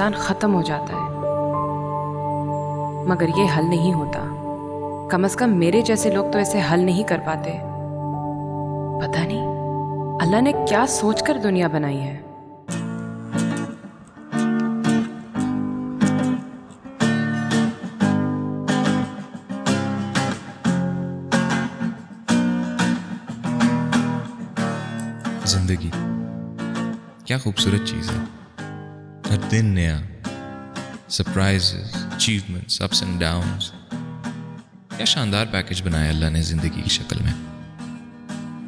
इंसान खत्म हो जाता है, मगर ये हल नहीं होता। कम से कम मेरे जैसे लोग तो ऐसे हल नहीं कर पाते। पता नहीं अल्लाह ने क्या सोचकर दुनिया बनाई है। जिंदगी क्या खूबसूरत चीज है। हर दिन नया, surprises, achievements, ups and downs. क्या शानदार पैकेज बनाया अल्लाह ने जिंदगी की शक्ल में।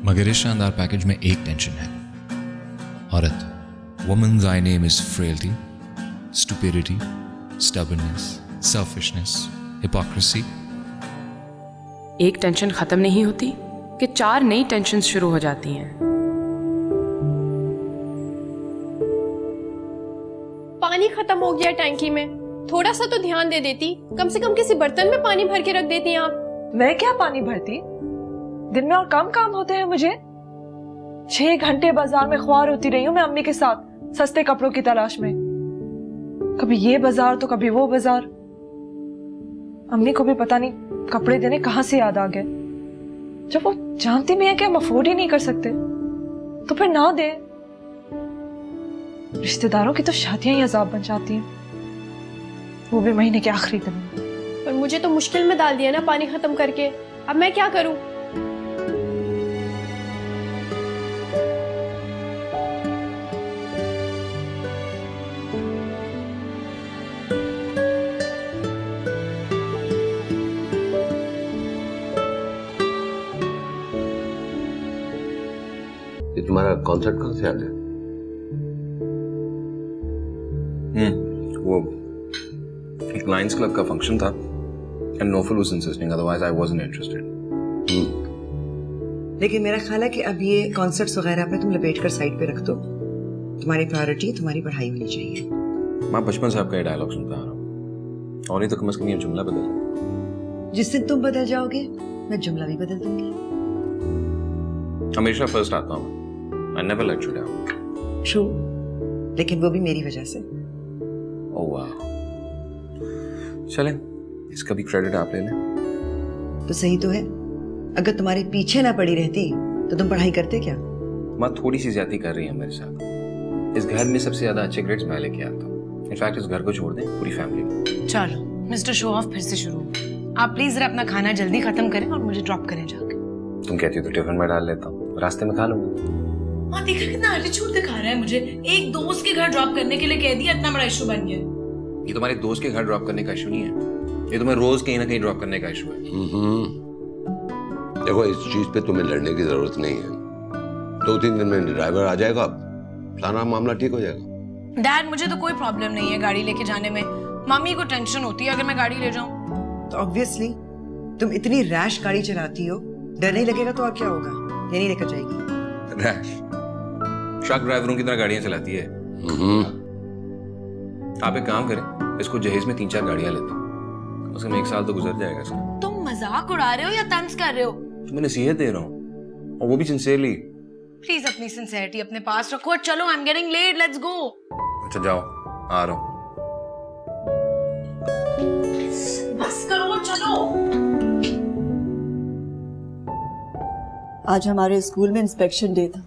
मगर इस शानदार पैकेज में एक टेंशन है, औरत। Women's I name is frailty, stupidity, stubbornness, selfishness, hypocrisy. एक टेंशन खत्म नहीं होती कि 4 नई टेंशन शुरू हो जाती हैं। पानी खत्म हो गया टैंकी में, थोड़ा सा तो ध्यान दे देती। कम से कम किसी बर्तन में पानी भर के रख देती आप। मैं क्या पानी भरती, दिन में और कम काम होते हैं मुझे। 6 घंटे बाजार में ख्वार होती रही हूँ मैं अम्मी के साथ सस्ते कपड़ों की तलाश में। कभी ये बाजार तो कभी वो बाजार। अम्मी को भी पता नहीं कपड़े देने कहाँ से याद आ गए, जब वो जानती भी है कि हम अफोर्ड ही नहीं कर सकते तो फिर ना दे। रिश्तेदारों की तो शादियां ही अजाब बन जाती हैं, वो भी महीने के आखिरी दिन। पर मुझे तो मुश्किल में डाल दिया ना पानी खत्म करके। अब मैं क्या करूं? ये तुम्हारा कॉन्सर्ट कहाँ से आ गया? वो एक लायंस क्लब का फंक्शन था and Naufal was insisting, otherwise I wasn't interested. लेकिन मेरा ख्याल है कि अब ये कॉन्सर्ट्स वगैरह पे तुम लपेट कर साइड पे रख दो। तुम्हारी प्रायोरिटी तुम्हारी पढ़ाई होनी चाहिए। मैं बचपन से आपका ये डायलॉग सुनता आ रहा हूँ, और नहीं तो कम से कम ये जुमला बदल। जिस दिन तुम बदल जाओगे मैं जुमला भी बदल दूंगी। हमेशा फर्स्ट आता हूँ, I never let you down. True, लेकिन वो भी मेरी वजह से। ओह वाह, चलें इसका भी क्रेडिट आप ले लें। तो सही तो है, अगर तुम्हारे पीछे ना पड़ी रहती तो तुम पढ़ाई करते क्या? माँ थोड़ी सी ज्यादती कर रही है मेरे साथ। इस घर में सबसे ज्यादा अच्छे ग्रेड्स मैं लेके आता हूँ। इनफैक्ट इस घर को छोड़ दें, पूरी फैमिली में। चलो मिस्टर शो ऑफ फिर से शुरू हो। आप प्लीज जरा अपना खाना जल्दी खत्म करें और मुझे ड्रॉप करें जाके। तुम कहती हो तो टिफिन में डाल लेता हूँ, रास्ते में खा लूंगा। हाँ देखा कितना एटीट्यूड दिखा रहा है मुझे। एक दोस्त के घर ड्रॉप करने के लिए कह दिया, इतना बड़ा इशू बन गया। ये तुम्हारे दोस्त के घर ड्रॉप करने का इशू नहीं है, ये तुम्हें रोज कहीं ना कहीं ड्रॉप करने का इशू है। देखो इस चीज पे तुम्हें लड़ने की जरूरत नहीं है। 2-3 दिन में ड्राइवर आ जाएगा, सारा मामला ठीक हो जाएगा। डैड मुझे तो कोई प्रॉब्लम नहीं है गाड़ी लेके जाने में। मम्मी को टेंशन होती है अगर मैं गाड़ी ले जाऊं। तो ऑब्वियसली तुम इतनी रैश गाड़ी चलाती हो, डर नहीं लगेगा तो और क्या होगा? ये नहीं लेकर जाएगी। रैश ट्रक ड्राइवरों की तरह गाड़ियां चलाती है। आप एक काम करें, इसको जहेज में 3-4 गाड़ियां लेते हैं, उसमें 1 साल तो गुजर जाएगा इसका। तुम मजाक उड़ा रहे हो या तंज कर रहे हो? तुम्हें नसीहत दे रहा हूँ, और वो भी सिंसियरली। प्लीज अपनी सिंसियरिटी अपने पास रखो। चलो I am getting late, let's go. अच्छा जाओ, आ रहा हूँ। बस करो, चलो। आज हमारे स्कूल में इंस्पेक्शन डे था।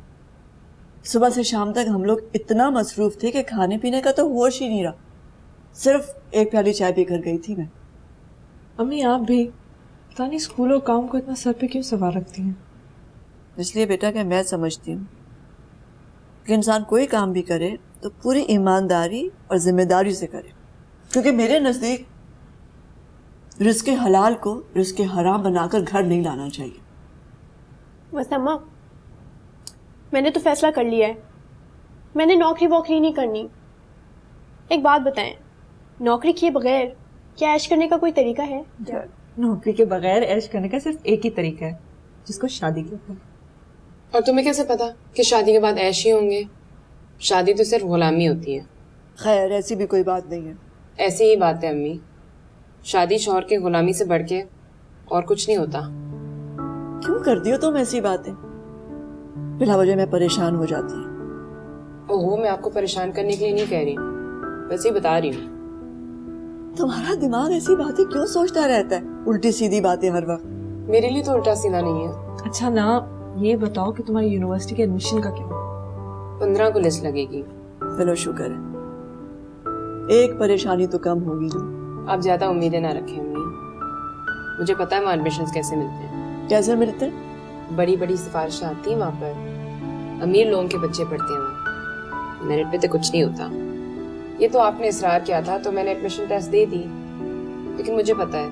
सुबह से शाम तक हम लोग इतना मसरूफ थे कि खाने पीने का तो होश ही नहीं रहा। सिर्फ एक प्याली चाय पीकर गई थी मैं। अम्मी आप भी पता नहीं स्कूल और काम को इतना सर पे क्यों सवार रखती हैं। इसलिए बेटा कि मैं समझती हूँ कि इंसान कोई काम भी करे तो पूरी ईमानदारी और जिम्मेदारी से करे, क्योंकि मेरे नज़दीक रिस्क हलाल को रिस्क हराम बनाकर घर नहीं लाना चाहिए। बस अम्मा, मैंने तो फैसला कर लिया है, मैंने नौकरी वोकरी नहीं करनी। एक बात बताएं, नौकरी किए बगैर क्या ऐश करने का कोई तरीका है? नौकरी के बगैर ऐश करने का सिर्फ एक ही तरीका है, जिसको शादी कहते हैं। और तुम्हें कैसे पता कि शादी के बाद ऐश ही होंगे? शादी तो सिर्फ गुलामी होती है। खैर ऐसी भी कोई बात नहीं है। ऐसी ही बात है अम्मी, शादी शौहर के गुलामी से बढ़ के और कुछ नहीं होता। क्यों करती हो तुम ऐसी बातें? बिला वजह मैं परेशान हो जाती हूँ। ओहो, मैं आपको परेशान करने के लिए नहीं कह रही, वैसे ही बता रही हूँ। तुम्हारा दिमाग ऐसी बातें क्यों सोचता रहता है, उल्टी सीधी बातें हर वक्त? मेरे लिए तो उल्टा सीधा नहीं है। अच्छा ना, ये बताओ कि तुम्हारी यूनिवर्सिटी के एडमिशन का क्या हुआ? 15 को लिस्ट लगेगी। चलो शुक्र है, एक परेशानी तो कम होगी ना। आप ज्यादा उम्मीदें ना रखें अम्मी। मुझे पता है वहाँ एडमिशंस कैसे मिलते हैं। कैसे मिलते हैं? बड़ी बड़ी सिफारिशें आती हैं वहाँ पर। अमीर लोगों के बच्चे पढ़ते हैं वहाँ। मेरिट पे तो कुछ नहीं होता। ये तो आपने इसरार किया था तो मैंने एडमिशन टेस्ट दे दी, लेकिन मुझे पता है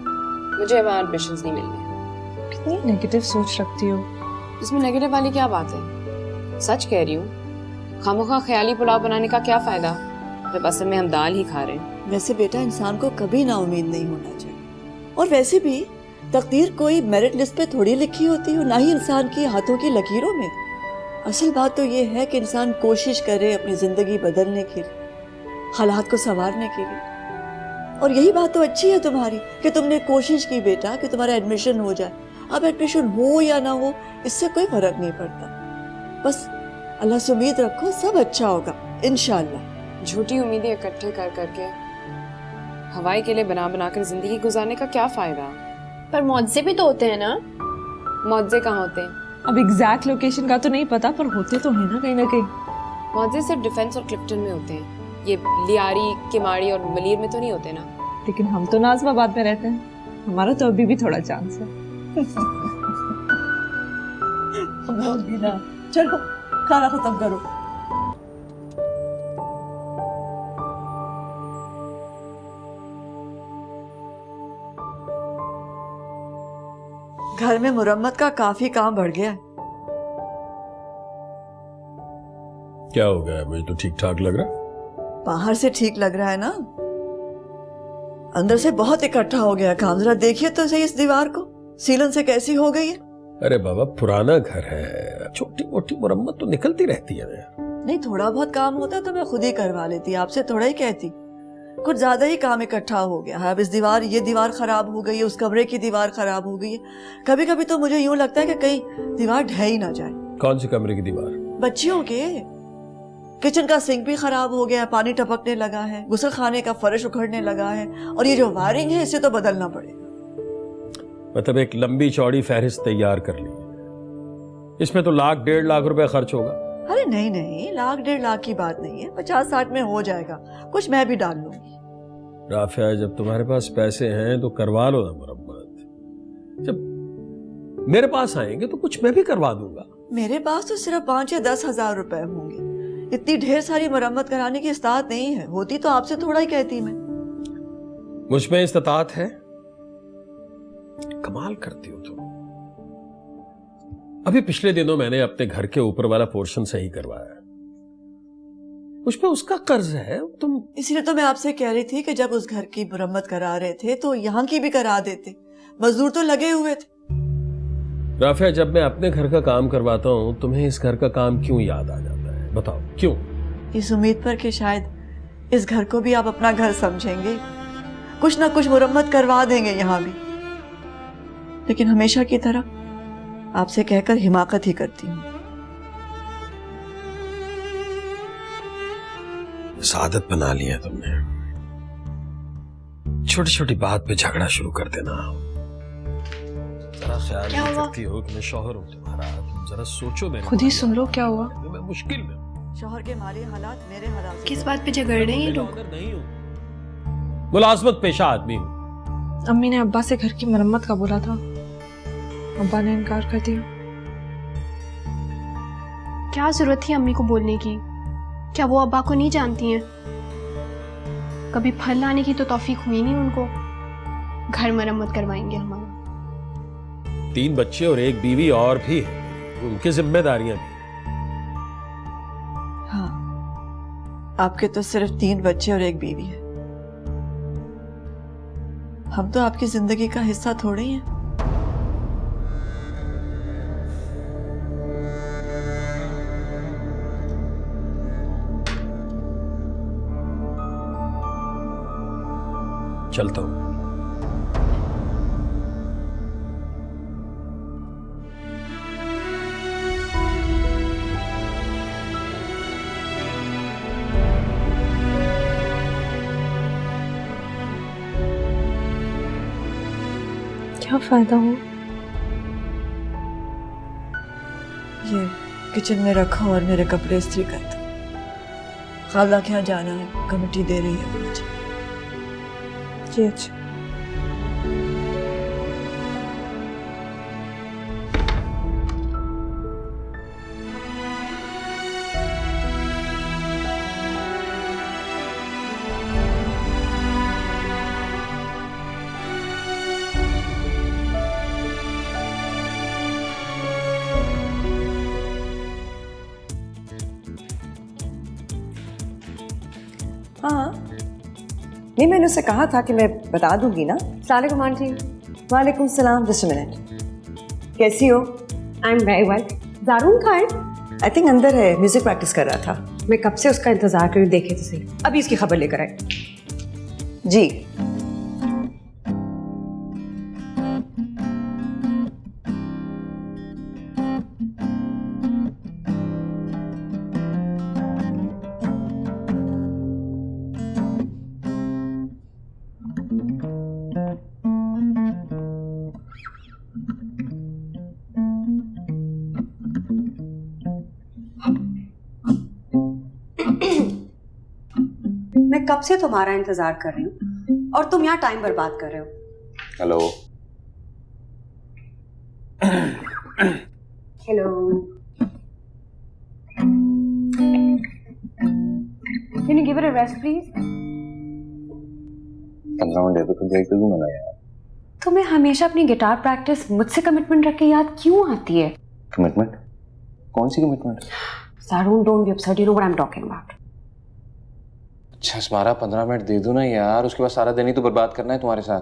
मुझे वहाँ एडमिशंस नहीं मिलने। कितनी नेगेटिव सोच रखती हो। इसमें नेगेटिव वाली क्या बात है? सच कह रही हूँ। खामोखा ख्याली पुलाव बनाने का क्या फायदा जब असल में हम दाल ही खा रहे हैं। वैसे बेटा, इंसान को कभी ना उम्मीद नहीं होना चाहिए। और वैसे भी तकदीर कोई मेरिट लिस्ट पे थोड़ी लिखी होती हो, ना ही इंसान की हाथों की लकीरों में। असल बात तो ये है कि इंसान कोशिश करे अपनी जिंदगी बदलने के लिए, हालात को संवारने के लिए। और यही बात तो अच्छी है तुम्हारी कि तुमने कोशिश की बेटा कि तुम्हारा एडमिशन हो जाए। अब एडमिशन हो या ना हो इससे कोई फर्क नहीं पड़ता। बस अल्लाह से उम्मीद रखो, सब अच्छा होगा इंशाअल्लाह। झूठी उम्मीदें इकट्ठे कर करके हवाई के लिए बना बना कर जिंदगी गुजारने का क्या फायदा? पर मौजे भी तो होते हैं ना। मौजे कहाँ होते हैं? अब एग्जैक्ट लोकेशन का तो नहीं पता, पर होते तो है ना कहीं ना कहीं। मौजे सिर्फ डिफेंस और क्लिफ्टन में होते हैं। ये लियारी, किमाड़ी और मलीर में तो नहीं होते ना। लेकिन हम तो नाजमाबाद में रहते हैं, हमारा तो अभी भी थोड़ा चांस है। हम लोग भी ना। चलो खाना खत्म करो। घर में मुरम्मत का काफी काम बढ़ गया है। क्या हो गया? मुझे तो ठीक ठाक लग रहा। बाहर से ठीक लग रहा है ना, अंदर से बहुत इकट्ठा हो गया काम। जरा देखिए तो सही इस दीवार को, सीलन से कैसी हो गई है। अरे बाबा, पुराना घर है, छोटी मोटी मुरम्मत तो निकलती रहती है यार। नहीं, थोड़ा बहुत काम होता तो मैं खुद ही करवा लेती, आपसे थोड़ा ही कहती। कुछ ज्यादा ही काम इकट्ठा हो गया है। अब इस दीवार, ये दीवार खराब हो गई है, उस कमरे की दीवार खराब हो गई है। कभी कभी तो मुझे यूं लगता है कि कहीं दीवार ढह ही ना जाए। कौन सी कमरे की दीवार? बच्चियों के। किचन का सिंक भी खराब हो गया, पानी टपकने लगा है, गुसल खाने का फर्श उखड़ने लगा है, और ये जो वायरिंग है इसे तो बदलना पड़ेगा। मतलब एक लंबी चौड़ी फहरिस्त तैयार कर ली, इसमें तो 1,00,000-1,50,000 रुपए खर्च होगा। अरे नहीं नहीं, 1,00,000-1,50,000 की बात नहीं है, 50-60 में हो जाएगा। कुछ मैं भी डाल लूंगी। राफिया, जब तुम्हारे पास पैसे हैं तो करवा लो ना मुरम्मत। जब मेरे पास आएंगे तो कुछ मैं भी करवा दूंगा। मेरे पास तो सिर्फ 5 या 10 हजार रुपए होंगे। इतनी ढेर सारी मरम्मत कराने की इस्तात नहीं है। होती तो आपसे थोड़ा ही कहती मैं। मुझ में इस्तात है। कमाल करती हो तुम। अभी पिछले दिनों मैंने अपने घर के ऊपर वाला पोर्शन सही करवाया, उस पे उसका कर्ज है। तुम इसलिए तो मैं आपसे कह रही थी कि जब उस घर की मरम्मत करा रहे थे तो यहाँ की भी करा देते। मजदूर तो लगे हुए थे। राफिया, जब मैं अपने घर का काम करवाता हूँ तुम्हें इस घर का काम क्यों याद आ जाता है? बताओ क्यों? इस उम्मीद पर कि शायद इस घर को भी आप अपना घर समझेंगे, कुछ ना कुछ मुरम्मत करवा देंगे यहाँ भी। लेकिन हमेशा की तरह आपसे कहकर हिमाकत ही करती हूँ। आदत बना लिया तुमने, छोटी छोटी बात पे झगड़ा शुरू कर देना। जरा ख्याल क्या नहीं हुआ? करती हो कि मैं शौहर हूँ तुम्हारा। तुम जरा सोचो मेरे खुद ही सुन लो क्या हुआ। मैं मुश्किल में हूँ। शौहर के माली हालात मेरे हालात से किस बात पे झगड़ रहे हैं ये लोग? मैं नहीं हूँ, मुलाजमत पेशा आदमी हूँ। अम्मी ने अब्बा से घर की मरम्मत का बोला था, अब्बा ने इनकार कर दिया। क्या जरूरत थी अम्मी को बोलने की? क्या वो अब्बा को नहीं जानती हैं? कभी फल लाने की तो तौफीक हुई नहीं उनको। घर मरम्मत करवाएंगे हमारा। 3 बच्चे और 1 बीवी और भी है, उनकी जिम्मेदारियां भी। हाँ, आपके तो सिर्फ 3 बच्चे और 1 बीवी है। हम तो आपकी जिंदगी का हिस्सा थोड़े ही हैं। चलता हूँ। क्या फायदा हुआ? ये किचन में रखा और मेरे कपड़े इस्त्री करता। खाला के यहाँ जाना है, कमेटी दे रही है मुझे। ये अच्छा। हाँ, नहीं मैंने उससे कहा था कि मैं बता दूंगी ना। सलाम आंटी। वालेकुम सलाम। जस्ट मिनट, कैसी हो? I am very well. Zaroon कहाँ है? आई थिंक अंदर है, म्यूजिक प्रैक्टिस कर रहा था। मैं कब से उसका इंतजार कर रही हूँ, देखे तो सही। अभी इसकी खबर लेकर आए। जी मैं कब से तुम्हारा इंतजार कर रही हूँ और तुम यहाँ टाइम बर्बाद कर रहे हो। Hello. Hello. Can you give it a rest, please? 15 minute तो देख तो मना यार। तुम्हें हमेशा अपनी गिटार प्रैक्टिस मुझसे कमिटमेंट रख के याद क्यों आती है? कमिटमेंट? कौन सी commitment? Sarun, don't be upset. You know what I'm talking about. अच्छा स्मारा 15 मिनट दे दो ना यार, उसके बाद सारा दिन ही तो बर्बाद करना है तुम्हारे साथ।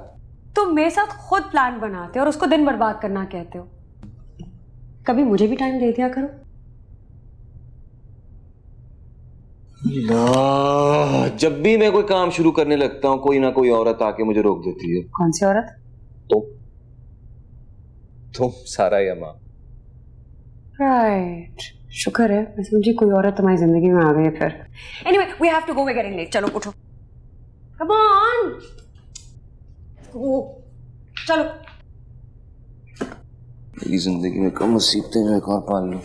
तुम मेरे साथ खुद प्लान बनाते हो और उसको दिन बर्बाद करना कहते हो। कभी मुझे भी टाइम दे दिया करो। जब भी मैं कोई काम शुरू करने लगता हूँ कोई ना कोई औरत आके मुझे रोक देती है। कौन सी औरत? तुम सारा या माँ। राइट, शुक्र है मैं समझी कोई औरत तुम्हारी जिंदगी में आ गई है फिर। Anyway we have to go, we getting late. चलो उठो, कम ऑन। चलो। मेरी जिंदगी में कम मुसीबतें जो एक और पाल लूं।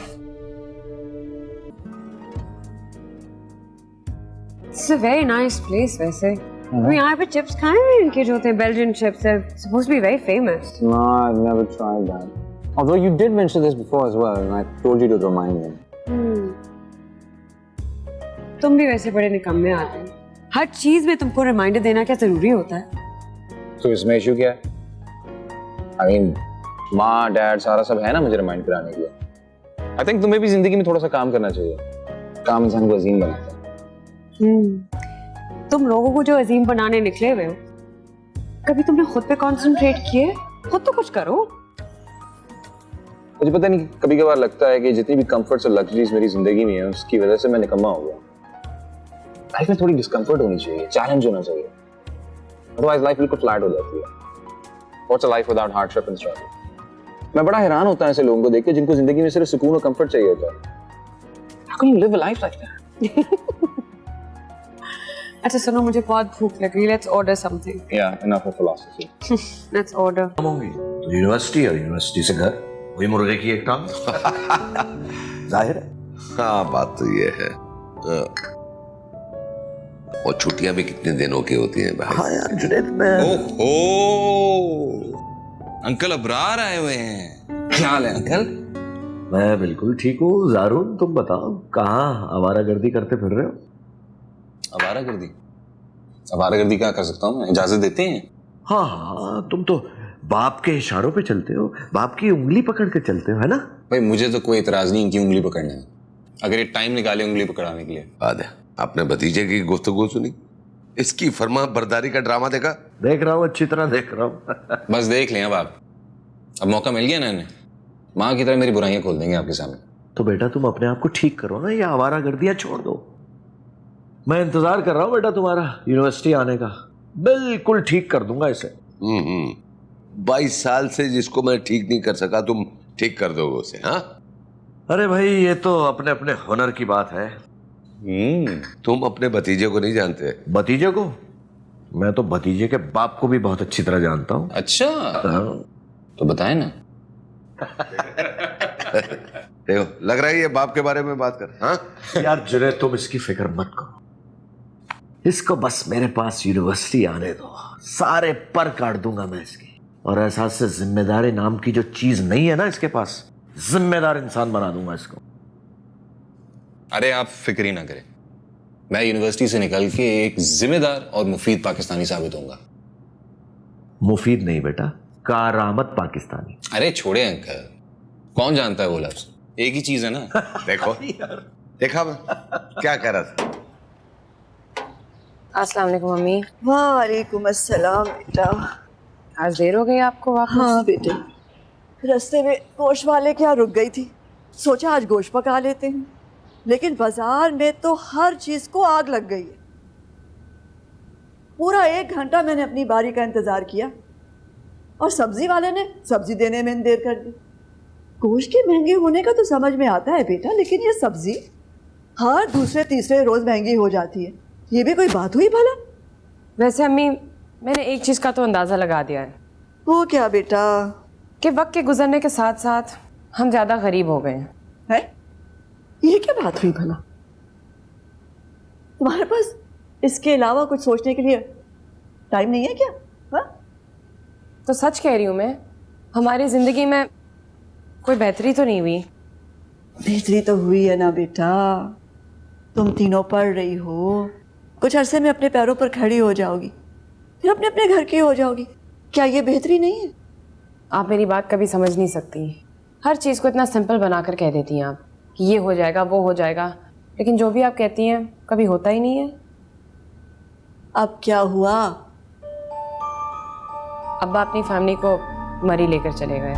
It's a very nice place वैसे। यहाँ पे चिप्स खाए हैं इनके जो होते हैं बेल्जियन चिप्स, है supposed to be very famous. No, I've never tried that. Although you did mention this before as well, and I told you to remind me. तुम भी वैसे बड़े निकम्मे आते हैं। हर चीज में तुमको रिमाइंडर देना क्या जरूरी होता है? तो इसमें इशू क्या है? I mean, माँ, डैड सारा सब है ना मुझे रिमाइंड कराने के लिए। I think तुम्हें भी जिंदगी में थोड़ा सा काम करना चाहिए। काम इंसान को अजीम बनाता है। तुम लोगों को जो अजीम बनाने निकले हुए हो, कभी तुमने खुद पे कंसंट्रेट किए? खुद तो कुछ करो। मुझे पता नहीं, कभी कभार लगता है कि जितनी भी कंफर्ट्स और लग्जरीज मेरी जिंदगी में है उसकी वजह से मैं निकम्मा हो गया। लाइफ में थोड़ी डिस्कम्फर्ट होनी चाहिए, चैलेंज होना चाहिए, अदरवाइज लाइफ बिल्कुल फ्लैट हो जाती है। What's a life without hardship and struggle? मैं बड़ा हैरान होता हूं ऐसे लोगों को देख के जिनको जिंदगी में सिर्फ सुकून और कंफर्ट चाहिए होता है। How can you live a life like that? अच्छा सुनो, मुझे बहुत भूख लग रही है। Let's order something. या enough of philosophy. Let's order. होंगी तो यूनिवर्सिटी और यूनिवर्सिटी से घर, वही मुर्गे की एक टांग। जाहिर है। हाँ बात तो ये है। और छुट्टियां भी कितने दिनों की होती हैं भाई। हाँ यार जुनैद में। ओहो, अंकल अबरार आए हुए हैं। क्या हाल है अंकल? मैं बिल्कुल ठीक हूँ। जारून तुम बताओ, कहाँ आवारागर्दी करते फिर रहे हो? आवारागर्दी? आवारागर्दी क्या कर सकता हूँ मैं? इजाजत देते हैं? हाँ हाँ, तुम तो बाप के इशारों पे चलते हो, बाप की उंगली पकड़ के चलते हो, है ना? भाई मुझे तो कोई इतराज नहीं इनकी उंगली पकड़ने में, अगर ये टाइम निकाले उंगली पकड़ाने के लिए। बाद है आपने भतीजे की गुफ्तगू सुनी, इसकी फरमा बरदारी का ड्रामा देखा? देख रहा हूँ, अच्छी तरह देख रहा हूँ। बस देख लें अब आप, अब मौका मिल गया ना इन्हें, माँ की तरह मेरी बुराइयां खोल देंगे आपके सामने। तो बेटा तुम अपने आप को ठीक करो ना, ये आवारागर्दियां छोड़ दो। मैं इंतजार कर रहा हूँ बेटा तुम्हारा यूनिवर्सिटी आने का, बिल्कुल ठीक कर दूंगा इसे। 22 साल से जिसको मैं ठीक नहीं कर सका तुम ठीक कर दोगे उसे? हाँ अरे भाई ये तो अपने अपने हुनर की बात है। तुम अपने भतीजे को नहीं जानते? भतीजे को? मैं तो भतीजे के बाप को भी बहुत अच्छी तरह जानता हूँ। अच्छा तो बताए ना। देखो लग रहा है ये बाप के बारे में बात कर। हाँ यार जुनैद तुम इसकी फिक्र मत करो, इसको बस मेरे पास यूनिवर्सिटी आने दो, सारे पर काट दूंगा मैं इसकी। और एहसास से जिम्मेदारी नाम की जो चीज नहीं है ना इसके पास, जिम्मेदार इंसान बना दूंगा इसको। अरे आप फिक्र ही ना करें, मैं यूनिवर्सिटी से निकल के एक जिम्मेदार और मुफीद पाकिस्तानी साबित होऊंगा। मुफीद नहीं बेटा, कारामत पाकिस्तानी। अरे छोड़े अंकल, कौन जानता है वो लफ्ज, एक ही चीज है ना। देखो देखा क्या कह रहा था। अस्सलाम वालेकुम मम्मी। वालेकुम अस्सलाम बेटा। आज देर हो गई आपको वापस? हाँ बेटे, रास्ते में गोश्त वाले क्या रुक गई थी, सोचा आज गोश्त पका लेते हैं, लेकिन बाजार में तो हर चीज को आग लग गई है। पूरा 1 घंटा मैंने अपनी बारी का इंतजार किया और सब्जी वाले ने सब्जी देने में देर कर दी। गोश्त के महंगे होने का तो समझ में आता है बेटा, लेकिन ये सब्जी हर दूसरे तीसरे रोज महंगी हो जाती है, ये भी कोई बात हुई भला? वैसे अम्मी, मैंने एक चीज का तो अंदाजा लगा दिया है। वो क्या बेटा? कि वक्त के गुजरने के साथ साथ हम ज्यादा गरीब हो गए हैं। है? ये क्या बात हुई भला? तुम्हारे पास इसके अलावा कुछ सोचने के लिए टाइम नहीं है क्या? हा? तो सच कह रही हूँ मैं, हमारी जिंदगी में कोई बेहतरी तो नहीं हुई। बेहतरी तो हुई है ना बेटा, तुम तीनों पढ़ रही हो, कुछ अरसे में अपने पैरों पर खड़ी हो जाओगी, फिर अपने अपने घर की हो जाओगी। क्या ये बेहतरी नहीं है? आप मेरी बात कभी समझ नहीं सकती। हर चीज़ को इतना सिंपल बनाकर कह देती हैं आप कि ये हो जाएगा वो हो जाएगा, लेकिन जो भी आप कहती हैं कभी होता ही नहीं है। अब क्या हुआ? अब्बा अपनी फैमिली को मरी लेकर चले गए।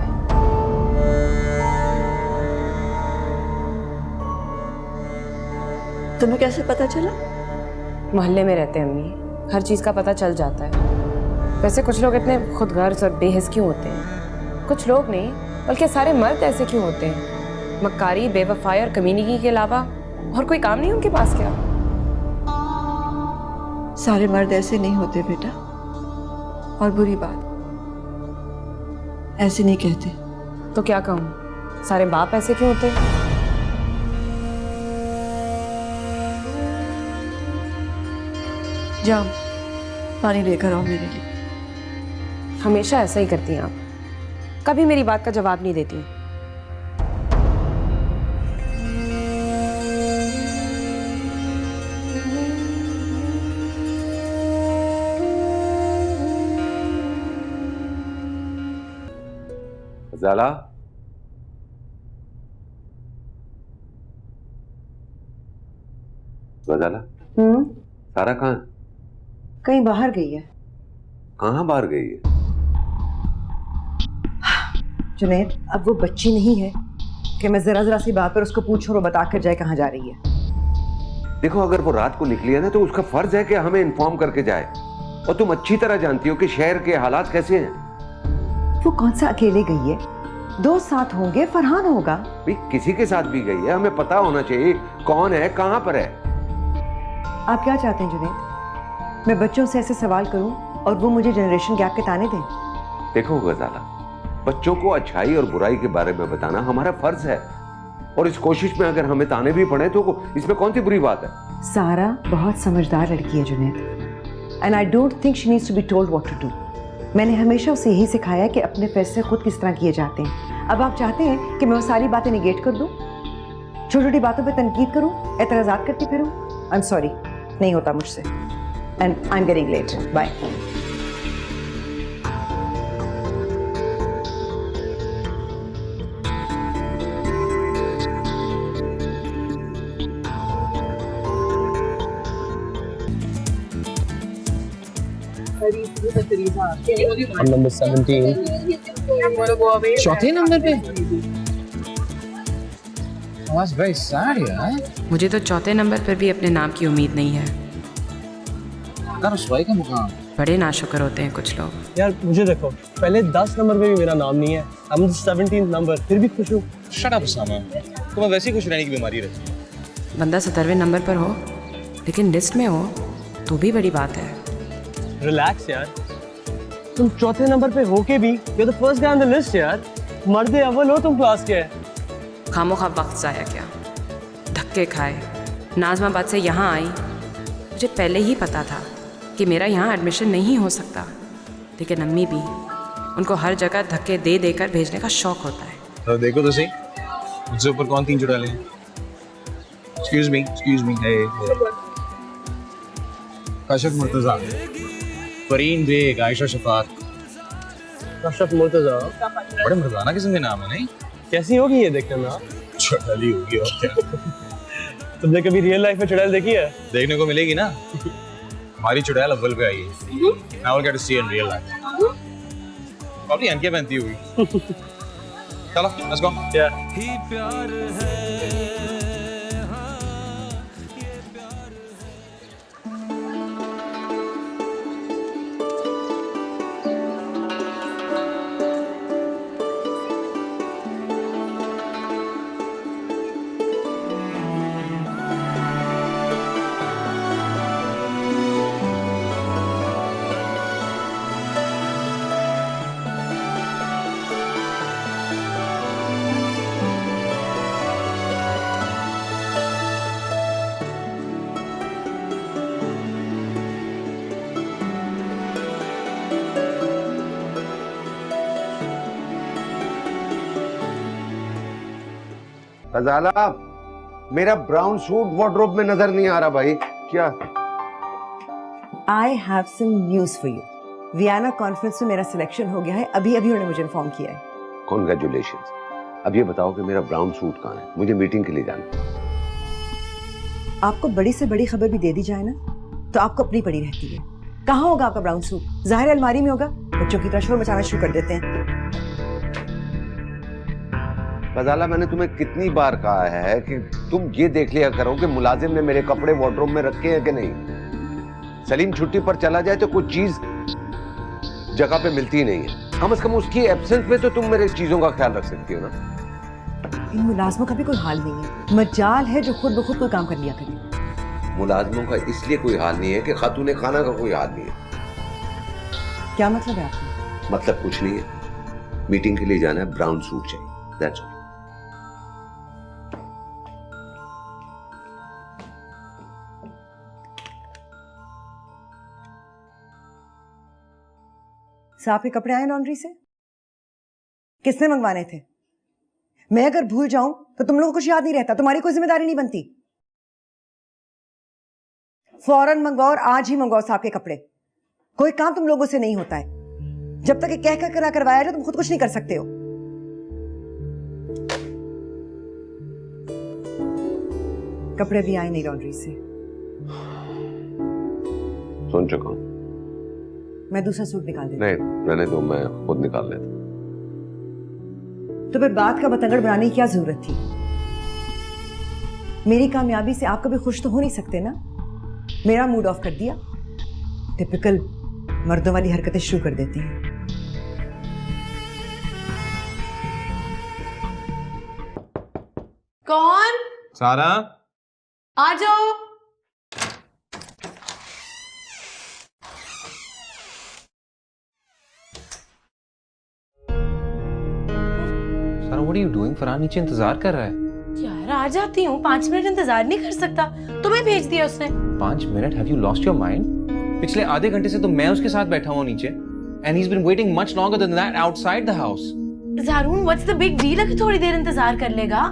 तुम्हें कैसे पता चला? मोहल्ले में रहते हैं अम्मी, हर चीज़ का पता चल जाता है। वैसे कुछ लोग इतने खुदगर्ज और बेहिस क्यों होते हैं? कुछ लोग नहीं बल्कि सारे मर्द ऐसे क्यों होते हैं? मक्कारी, बेवफाई और कमीनगी के अलावा और कोई काम नहीं उनके पास क्या? सारे मर्द ऐसे नहीं होते बेटा, और बुरी बात, ऐसे नहीं कहते। तो क्या कहूँ, सारे बाप ऐसे क्यों होते हैं? जाओ पानी लेकर आओ मेरे लिए। हमेशा ऐसा ही करती हैं आप, कभी मेरी बात का जवाब नहीं देती। ज़ाला, ज़ाला, सारा कहाँ है? कहीं बाहर गई है। कहाँ बाहर गई है? जुनैद, अब वो बच्ची नहीं है कि मैं जरा जरा सी बात पर उसको पूछूं और बता कर जाए कहाँ जा रही है। देखो, अगर वो रात को निकली है ना तो उसका फर्ज है कि हमें इन्फॉर्म करके जाए। और तुम अच्छी तरह जानती हो कि शहर के हालात कैसे हैं। वो कौन सा अकेले गई है? 2 साथ होंगे, फरहान होगा। भाई किसी के साथ भी गई है, हमें पता होना चाहिए कौन है, कहाँ पर है। आप क्या चाहते हैं जुनैद? मैं बच्चों से ऐसे सवाल करूं और वो मुझे जनरेशन गैप के ताने दें? देखो गजाला, बच्चों को अच्छाई और बुराई के बारे में बताना हमारा फर्ज है, और इस कोशिश में अगर हमें ताने भी पड़े तो इसमें कौन सी बुरी बात है? सारा बहुत समझदार लड़की है Junaid, and I don't think she needs to be told what to do. मैंने हमेशा उसे यही सिखाया कि अपने फैसले खुद किस तरह किए जाते हैं। अब आप चाहते हैं कि मैं वो सारी बातें निगेट कर दूं, छोटी छोटी बातों पे तनकीद करूं, एतराज़ात करती फिरूं? आई एम सॉरी, नहीं होता मुझसे, and I am getting late. Bye. Number 17 चौथे नंबर पे। That's very sad, यार। मुझे तो चौथे नंबर पर भी अपने नाम की उम्मीद नहीं है। रसवाई का मुकाम। बड़े नाशुक्र होते हैं कुछ लोग। यार मुझे देखो, पहले 10 नंबर पे भी मेरा नाम नहीं है, I'm the 17th नंबर, फिर भी खुश हूँ। शट अप उसामा, तुम्हें वैसे ही खुश रहने की बीमारी रहती है। बंदा 17वें नंबर पर हो लेकिन लिस्ट में हो तो भी बड़ी बात है। रिलैक्स यार, तुम चौथे नंबर पे होके भी you're the first guy on the list यार। मर्द अव्वल हो तुम क्लास के। खामोखा वक्त जाया क्या, धक्के खाए, नाज़माबाद से यहाँ आई। मुझे पहले ही पता था कि मेरा यहाँ एडमिशन नहीं हो सकता, लेकिन अम्मी भी, उनको हर जगह धक्के दे देकर भेजने का शौक होता है। तो देखो तो सही, मुझसे ऊपर कौन 3 चुड़ा ले। एक्सक्यूज मी, हे काशिफ मुर्तजा, फरीन बेग, आयशा शफात। काशिफ मुर्तजा बड़े मर्दाना किस्म के नाम है नहीं? कैसी होगी ये देखने में? चुड़ैली होगी और क्या। तुमने कभी रियल लाइफ में चुड़ैल देखी है? देखने को मिलेगी ना, हमारी चुड़ैल अव्वल पे आई है। Now we'll get to see in real life. Probably अनके पहनती हुई। चलो, let's go. फजाला, मेरा ब्राउन सूट वार्डरोब में नजर नहीं आ रहा भाई, क्या? I have some news for you. Vienna conference में मेरा सिलेक्शन हो गया है, अभी अभी उन्होंने मुझे इन्फॉर्म किया है। कॉन्ग्रेचुलेशंस। अब ये बताओ कि मेरा ब्राउन सूट कहाँ है? मुझे मीटिंग के लिए जाना। आपको बड़ी से बड़ी खबर भी दे दी जाए ना तो आपको अपनी पड़ी रहती है। कहाँ होगा आपका ब्राउन सूट? जाहिर अलमारी में होगा। बच्चों की तरह शोर मचाना शुरू कर देते हैं। फजाला, मैंने तुम्हें कितनी बार कहा है कि तुम ये देख लिया करो कि मुलाजिम ने मेरे कपड़े वार्डरोब में रखे हैं कि नहीं। सलीम छुट्टी पर चला जाए तो कुछ चीज जगह पे मिलती नहीं है, कम से कम उसकी एब्सेंस में तो तुम मेरे चीजों का ख्याल रख सकती हो ना। इन मुलाजमों का भी कोई हाल नहीं है। मजाल है जो खुद ब खुद कोई काम कर लिया करे। मुलाजमों का इसलिए कोई हाल नहीं है कि खातूने खाना का कोई हाल नहीं है। क्या मतलब है आपका? मतलब कुछ नहीं है, मीटिंग के लिए जाना है, ब्राउन सूट चाहिए, दैट्स ऑल। साहब के कपड़े आए लॉन्ड्री से? किसने मंगवाने थे? मैं अगर भूल जाऊं तो तुम लोगों को कुछ याद नहीं रहता, तुम्हारी कोई जिम्मेदारी नहीं बनती। फौरन मंगवाओ और आज ही मंगवाओ साहब के कपड़े। कोई काम तुम लोगों से नहीं होता है। जब तक ये कह कर ना करवाया जाए तुम खुद कुछ नहीं कर सकते हो। कपड़े भी आए नहीं लॉन्ड्री से। सुन चुका हूं। मैं दूसरा सूट निकाल देती। नहीं रहने दो, मैं खुद निकाल लेता। तो फिर बात का बतंगड़ बनाने की क्या जरूरत थी? मेरी कामयाबी से आप कभी खुश तो हो नहीं सकते ना। मेरा मूड ऑफ कर दिया। टिपिकल मर्दों वाली हरकतें शुरू कर देती हैं। कौन? सारा, आ जाओ। सारा, what are you doing? Farhan नीचे इंतजार कर रहा है। यार आ जाती हूँ, 5 मिनट इंतजार नहीं कर सकता। तुम्हें भेज दिया उसने। 5 minute? Have you lost your mind? पिछले आधे घंटे से तो मैं उसके साथ बैठा हूँ नीचे, and he's been waiting much longer than that outside the house. ज़ारून, what's the big deal? अगर थोड़ी देर इंतजार कर लेगा।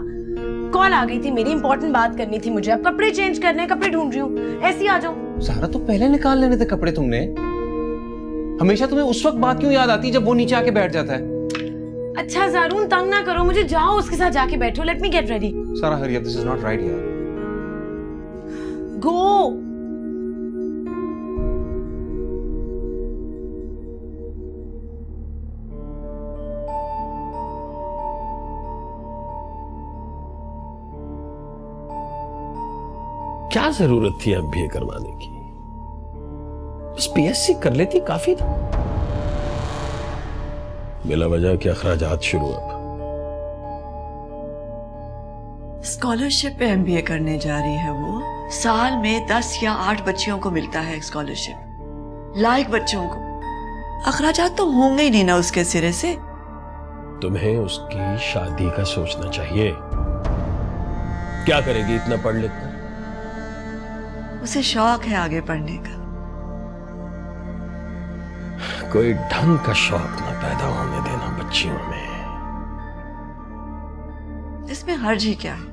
कॉल आ गई थी मेरी, इंपॉर्टेंट बात करनी थी मुझे। अब कपड़े चेंज करने, कपड़े ढूंढ रही हूँ। ऐसे ही आ जाओ। सारा, तो पहले निकाल लेने थे कपड़े तुमने। हमेशा तुम्हें उस वक्त बात क्यों याद आती है जब वो नीचे आके बैठ जाता है? अच्छा ज़ारून, तंग ना करो मुझे, जाओ उसके साथ जाके बैठो। Let me get ready. Sara, hurry up, this is not right यार। गो। क्या जरूरत थी MBA करवाने की? बस BSc कर लेती काफी था। बिला वजह के अखराजात शुरू। अब स्कॉलरशिप पे MBA करने जा रही है वो। साल में 10 या 8 बच्चियों को मिलता है स्कॉलरशिप, लायक बच्चों को। अखराजात तो होंगे ही नहीं ना उसके सिरे से। तुम्हें उसकी शादी का सोचना चाहिए। क्या करेगी इतना पढ़ लिख कर? उसे शौक है आगे पढ़ने का। कोई ढंग का शौक ना पैदा होने देना बच्चियों में। इसमें हर्ज ही क्या है?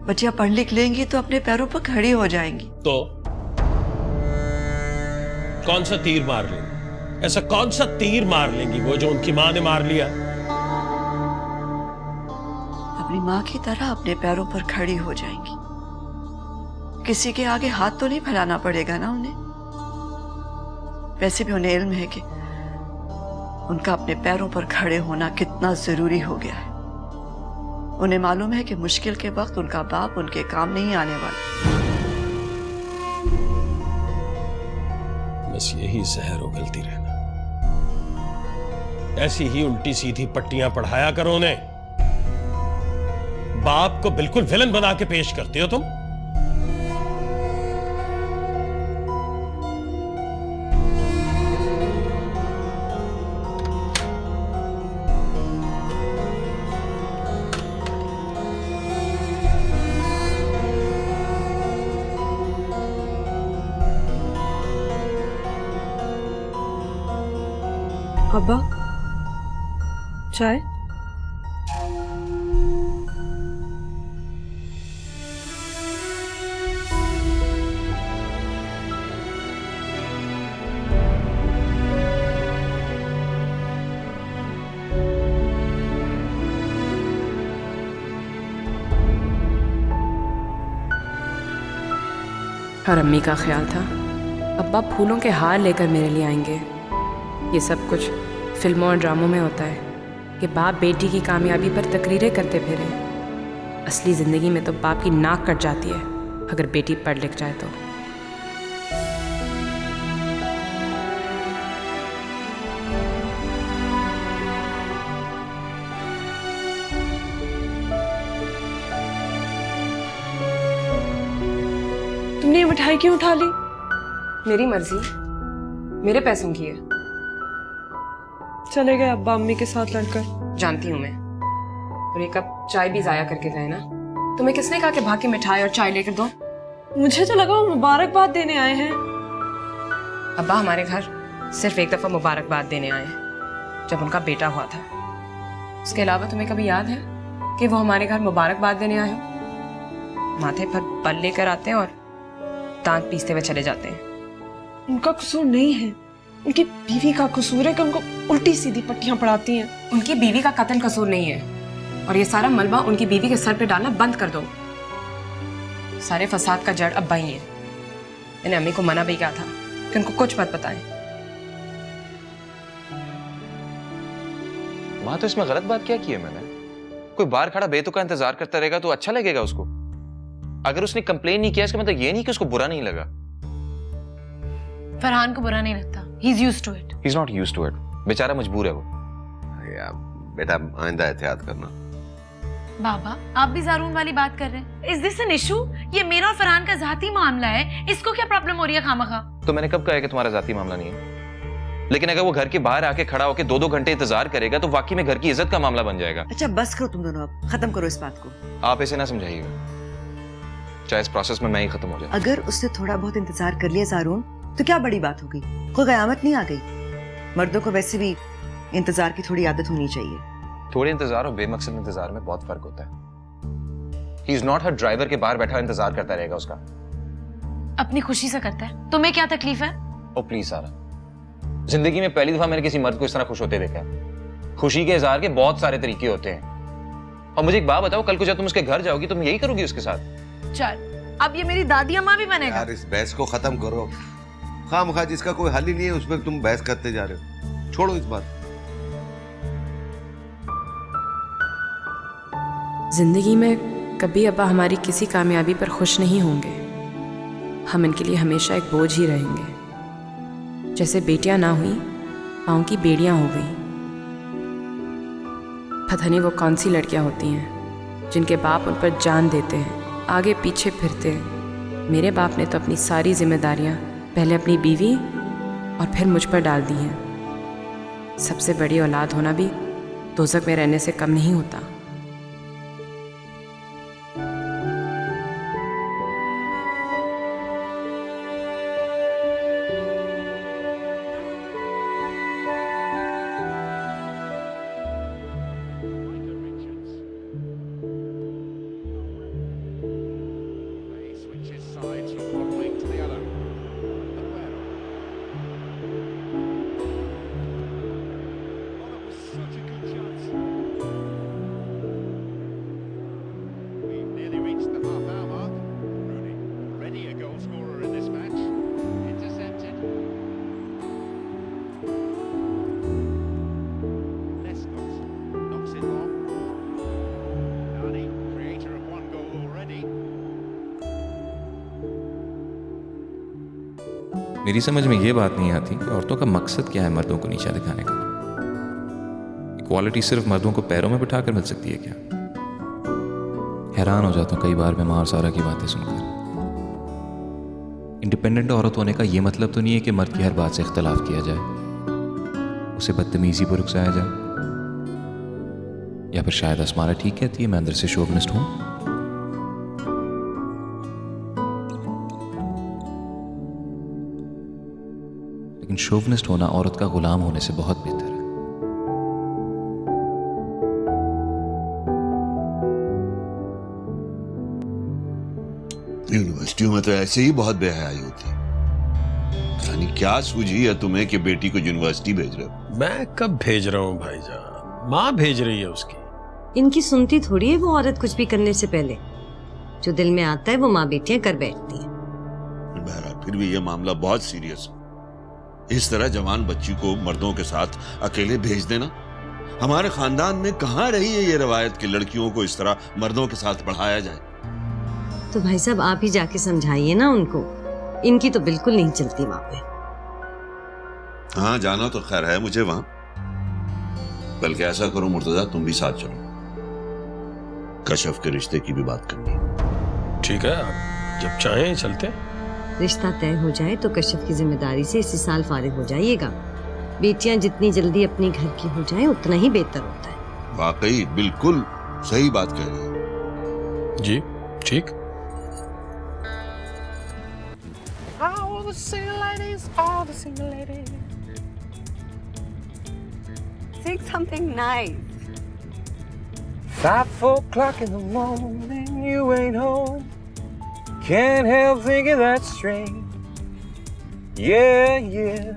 बच्चियां पढ़ लिख लेंगी तो अपने पैरों पर खड़ी हो जाएंगी। तो कौन सा तीर मार लेंगी? ऐसा कौन सा तीर मार लेंगी वो जो उनकी मां ने मार लिया? अपनी मां की तरह अपने पैरों पर खड़ी हो जाएंगी। किसी के आगे हाथ तो नहीं फैलाना पड़ेगा ना उन्हें। वैसे भी उन्हें इल्म है कि उनका अपने पैरों पर खड़े होना कितना जरूरी हो गया है। उन्हें मालूम है कि मुश्किल के वक्त उनका बाप उनके काम नहीं आने वाला। बस यही जहर और गलती रहना। ऐसी ही उल्टी सीधी पट्टियां पढ़ाया करो उन्हें। बाप को बिल्कुल विलन बना के पेश करते हो तुम। अब्बा चाय? और अम्मी का ख्याल था अब्बा फूलों के हार लेकर मेरे लिए आएंगे। ये सब कुछ फिल्मों और ड्रामों में होता है कि बाप बेटी की कामयाबी पर तकरीरें करते फिरे। असली ज़िंदगी में तो बाप की नाक कट जाती है अगर बेटी पढ़ लिख जाए तो। तुमने ये मिठाई क्यों उठा ली? मेरी मर्जी, मेरे पैसों की है। चले गए अब्बा अम्मी के साथ लड़कर। जानती हूँ मैं। और एक कप चाय भी जाया करके गए ना। तुम्हें किसने कहा कि भाग के मिठाई और चाय लेकर दो? मुझे तो लगा वो मुबारकबाद देने आए हैं। अब्बा हमारे घर सिर्फ एक दफा मुबारकबाद देने आए हैं, जब उनका बेटा हुआ था। उसके अलावा तुम्हें कभी याद है कि वो हमारे घर मुबारकबाद देने आए हो? माथे पर बल लेकर आते हैं और दांत पीसते हुए चले जाते हैं। उनका कसूर नहीं है, उनकी बीवी का कसूर है कि उनको उल्टी सीधी पट्टियां पड़ाती हैं। उनकी बीवी का कत्ल कसूर नहीं है, और ये सारा मलबा उनकी बीवी के सर पे डालना बंद कर दो। सारे फसाद का जड़ अब्बा ही है। मैंने अम्मी को मना भी किया था कि उनको कुछ मत बताएं। माँ तो इसमें गलत बात क्या की है मैंने? कोई बाहर खड़ा बेतुका इंतजार करता रहेगा तो अच्छा लगेगा उसको? अगर उसने कंप्लेन नहीं किया इसका मतलब ये नहीं कि उसको बुरा नहीं लगा। फरहान को बुरा नहीं लगता। He is used to it. He is not used to it. बेचारा मजबूर है वो। यार बेटा आइंदा एहतियात करना। बाबा आप भी जारून वाली बात कर रहे हैं। Is this an issue? ये मेरा और फरहान का जाती मामला है, इसको क्या प्रॉब्लम हो रही है खामखा? तो मैंने कब कहा कि तुम्हारा जाती मामला नहीं है? लेकिन अगर वो घर के बाहर आके खड़ा होकर 2-2 घंटे इंतजार करेगा तो वाकई में घर की इज्जत का मामला बन जाएगा। अच्छा बस करो तुम दोनों, अब खत्म करो इस बात को। आप इसे ना समझाइएगा, चाहे इस प्रोसेस में मैं ही खत्म हो जाए। अगर उसने थोड़ा बहुत इंतजार कर लिया जारून तो क्या बड़ी बात हो गई? कोई कयामत नहीं आ गई। मर्दों को वैसे भी इंतजार की थोड़ी आदत होनी चाहिए। थोड़े इंतजार और बेमकसद इंतजार में बहुत फर्क होता है। He is not her driver के बाहर बैठा इंतजार करता रहेगा उसका। अपनी खुशी से करता है, तुम्हें क्या तकलीफ है? ओ प्लीज सारा, जिंदगी में पहली दफा मैंने किसी मर्द को इस तरह खुश होते देखा है। खुशी के इजहार के बहुत सारे तरीके होते हैं। और मुझे एक बात बताओ, कल को जब तुम उसके घर जाओगी तुम यही करोगी उसके साथ? चल अब ये मेरी दादी अम्मा भी बनेगा। यार इस बहस को खत्म करो। खामखा जिसका कोई हल ही नहीं है उसमें तुम बहस करते जा रहे हो। छोड़ो इस बात। जिंदगी में कभी अब्बा हमारी किसी कामयाबी पर खुश नहीं होंगे। हम इनके लिए हमेशा एक बोझ ही रहेंगे। जैसे बेटियां ना हुई, पाँव की बेड़ियां हो गई। पता नहीं वो कौन सी लड़कियां होती हैं जिनके बाप उन पर जान देते हैं, आगे पीछे फिरते हैं। मेरे बाप ने तो अपनी सारी जिम्मेदारियां पहले अपनी बीवी और फिर मुझ पर डाल दी हैं। सबसे बड़ी औलाद होना भी दोज़ख में रहने से कम नहीं होता। मेरी समझ में ये बात नहीं आती कि औरतों का मकसद क्या है मर्दों को नीचा दिखाने का। इक्वालिटी सिर्फ मर्दों को पैरों में बिठाकर मिल सकती है क्या? हैरान हो जाता हूँ कई बार मैं माँ और सारा की बातें सुनकर। इंडिपेंडेंट औरत होने का ये मतलब तो नहीं है कि मर्द की हर बात से इख्तलाफ किया जाए, उसे बदतमीजी पर उकसाया जाए। या फिर शायद असमारा ठीक कहती है, मैं अंदर से शोविनिस्ट हूँ। लेकिन शोविनिस्ट होना औरत का गुलाम होने से बहुत बेहतर है। यूनिवर्सिटियों में तो ऐसे ही बहुत बेहयाई होती है। पता नहीं क्या सूझी है तुम्हें कि बेटी को यूनिवर्सिटी भेज रहे हो? मैं कब भेज रहा हूँ भाईजान, माँ भेज रही है उसकी। इनकी सुनती थोड़ी है वो औरत कुछ भी करने से पहले। जो दिल में आता है वो माँ बेटियां कर बैठती हैं। बहरहाल फिर भी ये मामला बहुत सीरियस है। इस तरह जवान बच्ची को मर्दों के साथ अकेले भेज देना, हमारे खानदान में कहाँ रही है ये रवायत कि लड़कियों को इस तरह मर्दों के साथ पढ़ाया जाए। तो भाई साहब आप ही जाके समझाइए ना उनको, इनकी तो बिल्कुल नहीं चलती वहां पे। हाँ जाना तो खैर है मुझे वहां, बल्कि ऐसा करो मुर्तजा तुम भी साथ चलो, कशफ के रिश्ते की भी बात करनी है। ठीक है, आप जब चाहें चलते। रिश्ता तय हो जाए तो कश्यप की जिम्मेदारी से इसी साल फारिग हो जाइएगा। बेटियां जितनी जल्दी अपनी घर की हो जाएं उतना ही बेहतर होता है। वाकई बिल्कुल सही बात कह रही है जी। ठीक। Sing something nice. 5 o'clock in the morning, you ain't home. Can't help thinking that's strange. Yeah, yeah.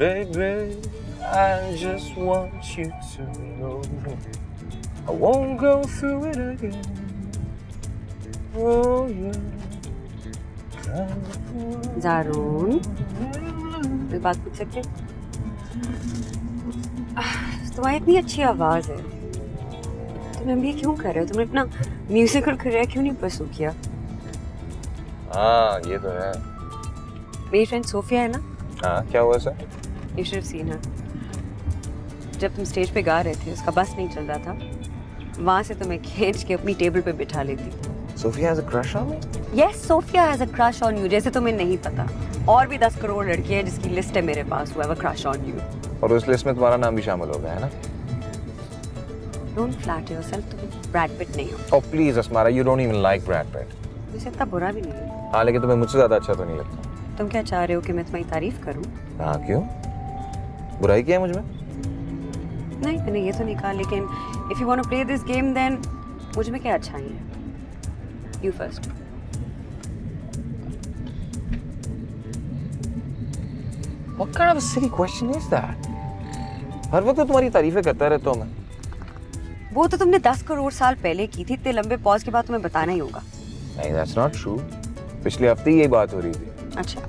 Baby, I just want you to know I won't go through it again. Oh, yeah. ज़ारून, कोई बात पूछ सकते? तुम्हारी इतनी अच्छी आवाज़ है, तुम MBA क्यों कर रहे हो? तुमने अपना म्यूजिकल करियर क्यों नहीं परस्यू किया? हाँ ये तो है। मेरी फ्रेंड सोफिया है ना? हाँ क्या हुआ sir? You should have seen her. जब तुम स्टेज पे गा रहे थे, उसका बस नहीं चल रहा था, वहाँ से तुम्हें खींच के अपनी टेबल पे बिठा लेती। Sophia has a crush on me? Yes, Sophia has a crush on you. जैसे तुम्हें नहीं पता, और भी 10 करोड़ लड़कियां हैं जिसकी लिस्ट है मेरे पास, who have a crush on you. और उस लिस्ट में तुम्हारा नाम भी शामिल हो गया है ना? Don't flatter yourself. तुम Brad Pitt नहीं हो। Oh please Asmara, you don't even like Brad Pitt. मुझे इतना बुरा भी नहीं है। हाँ लेकिन तुम्हें मुझसे ज्यादा अच्छा तो नहीं लगता। तुम क्या चाह रहे हो कि मैं तुम्हारी तारीफ करूं? हाँ क्यों? बुराई क्या है मुझ में? नहीं मैंने ये तो नहीं कहा, लेकिन if you want to play this game then मुझ में क्या अच्छा है? You first. What kind of a silly question is that? हर वक्त तो तुम्हारी तारीफें करता रहता हूँ मैं। वो तो तुमने 10 करोड़ साल पहले की थी, इतने लंबे पॉज के बाद तुम्हें बताना ही होगा। नहीं, that's not true. पिछले हफ्ते ही यही बात हो रही थी। अच्छा,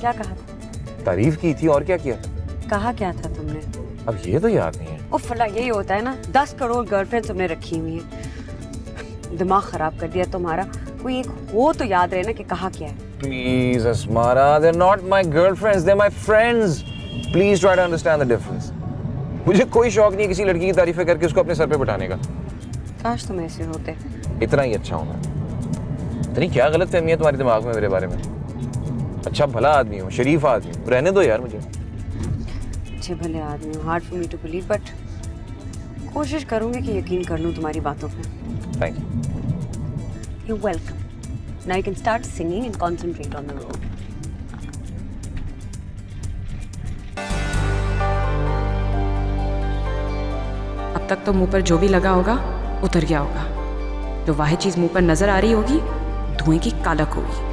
क्या कहा था? तारीफ की थी और क्या किया? कहा क्या था तुमने? अब ये तो याद नहीं है। ओ फला, यही होता है ना, 10 करोड़ गर्लफ्रेंड तुमने रखी हुई है, दिमाग खराब कर दिया तुम्हारा। कोई एक हो तो याद रहे ना कि कहा क्या है। Please Asmara, they're not my girlfriends, they're my friends. Please try to understand the difference. मुझे कोई शौक नहीं है किसी लड़की की तारीफें करके उसको अपने सर पे बिठाने का। काश तुम ऐसे होते। इतना ही अच्छा हूँ मैं। इतनी क्या गलत फहमी है तुम्हारे दिमाग में मेरे बारे में? अच्छा भला आदमी हूँ, शरीफ आदमी हूँ, रहने दो यार मुझे। अच्छे भले आदमी हो, hard for me to believe, but कोशिश करूंगी कि यकीन कर लूं तुम्हारी बातों पे। Thank you. You welcome. Now you can start singing and concentrate on the road. अब तक तो मुंह पर जो भी लगा होगा उतर गया होगा। जो वाहिद चीज मुंह पर नजर आ रही होगी धुएं की कालक होगी।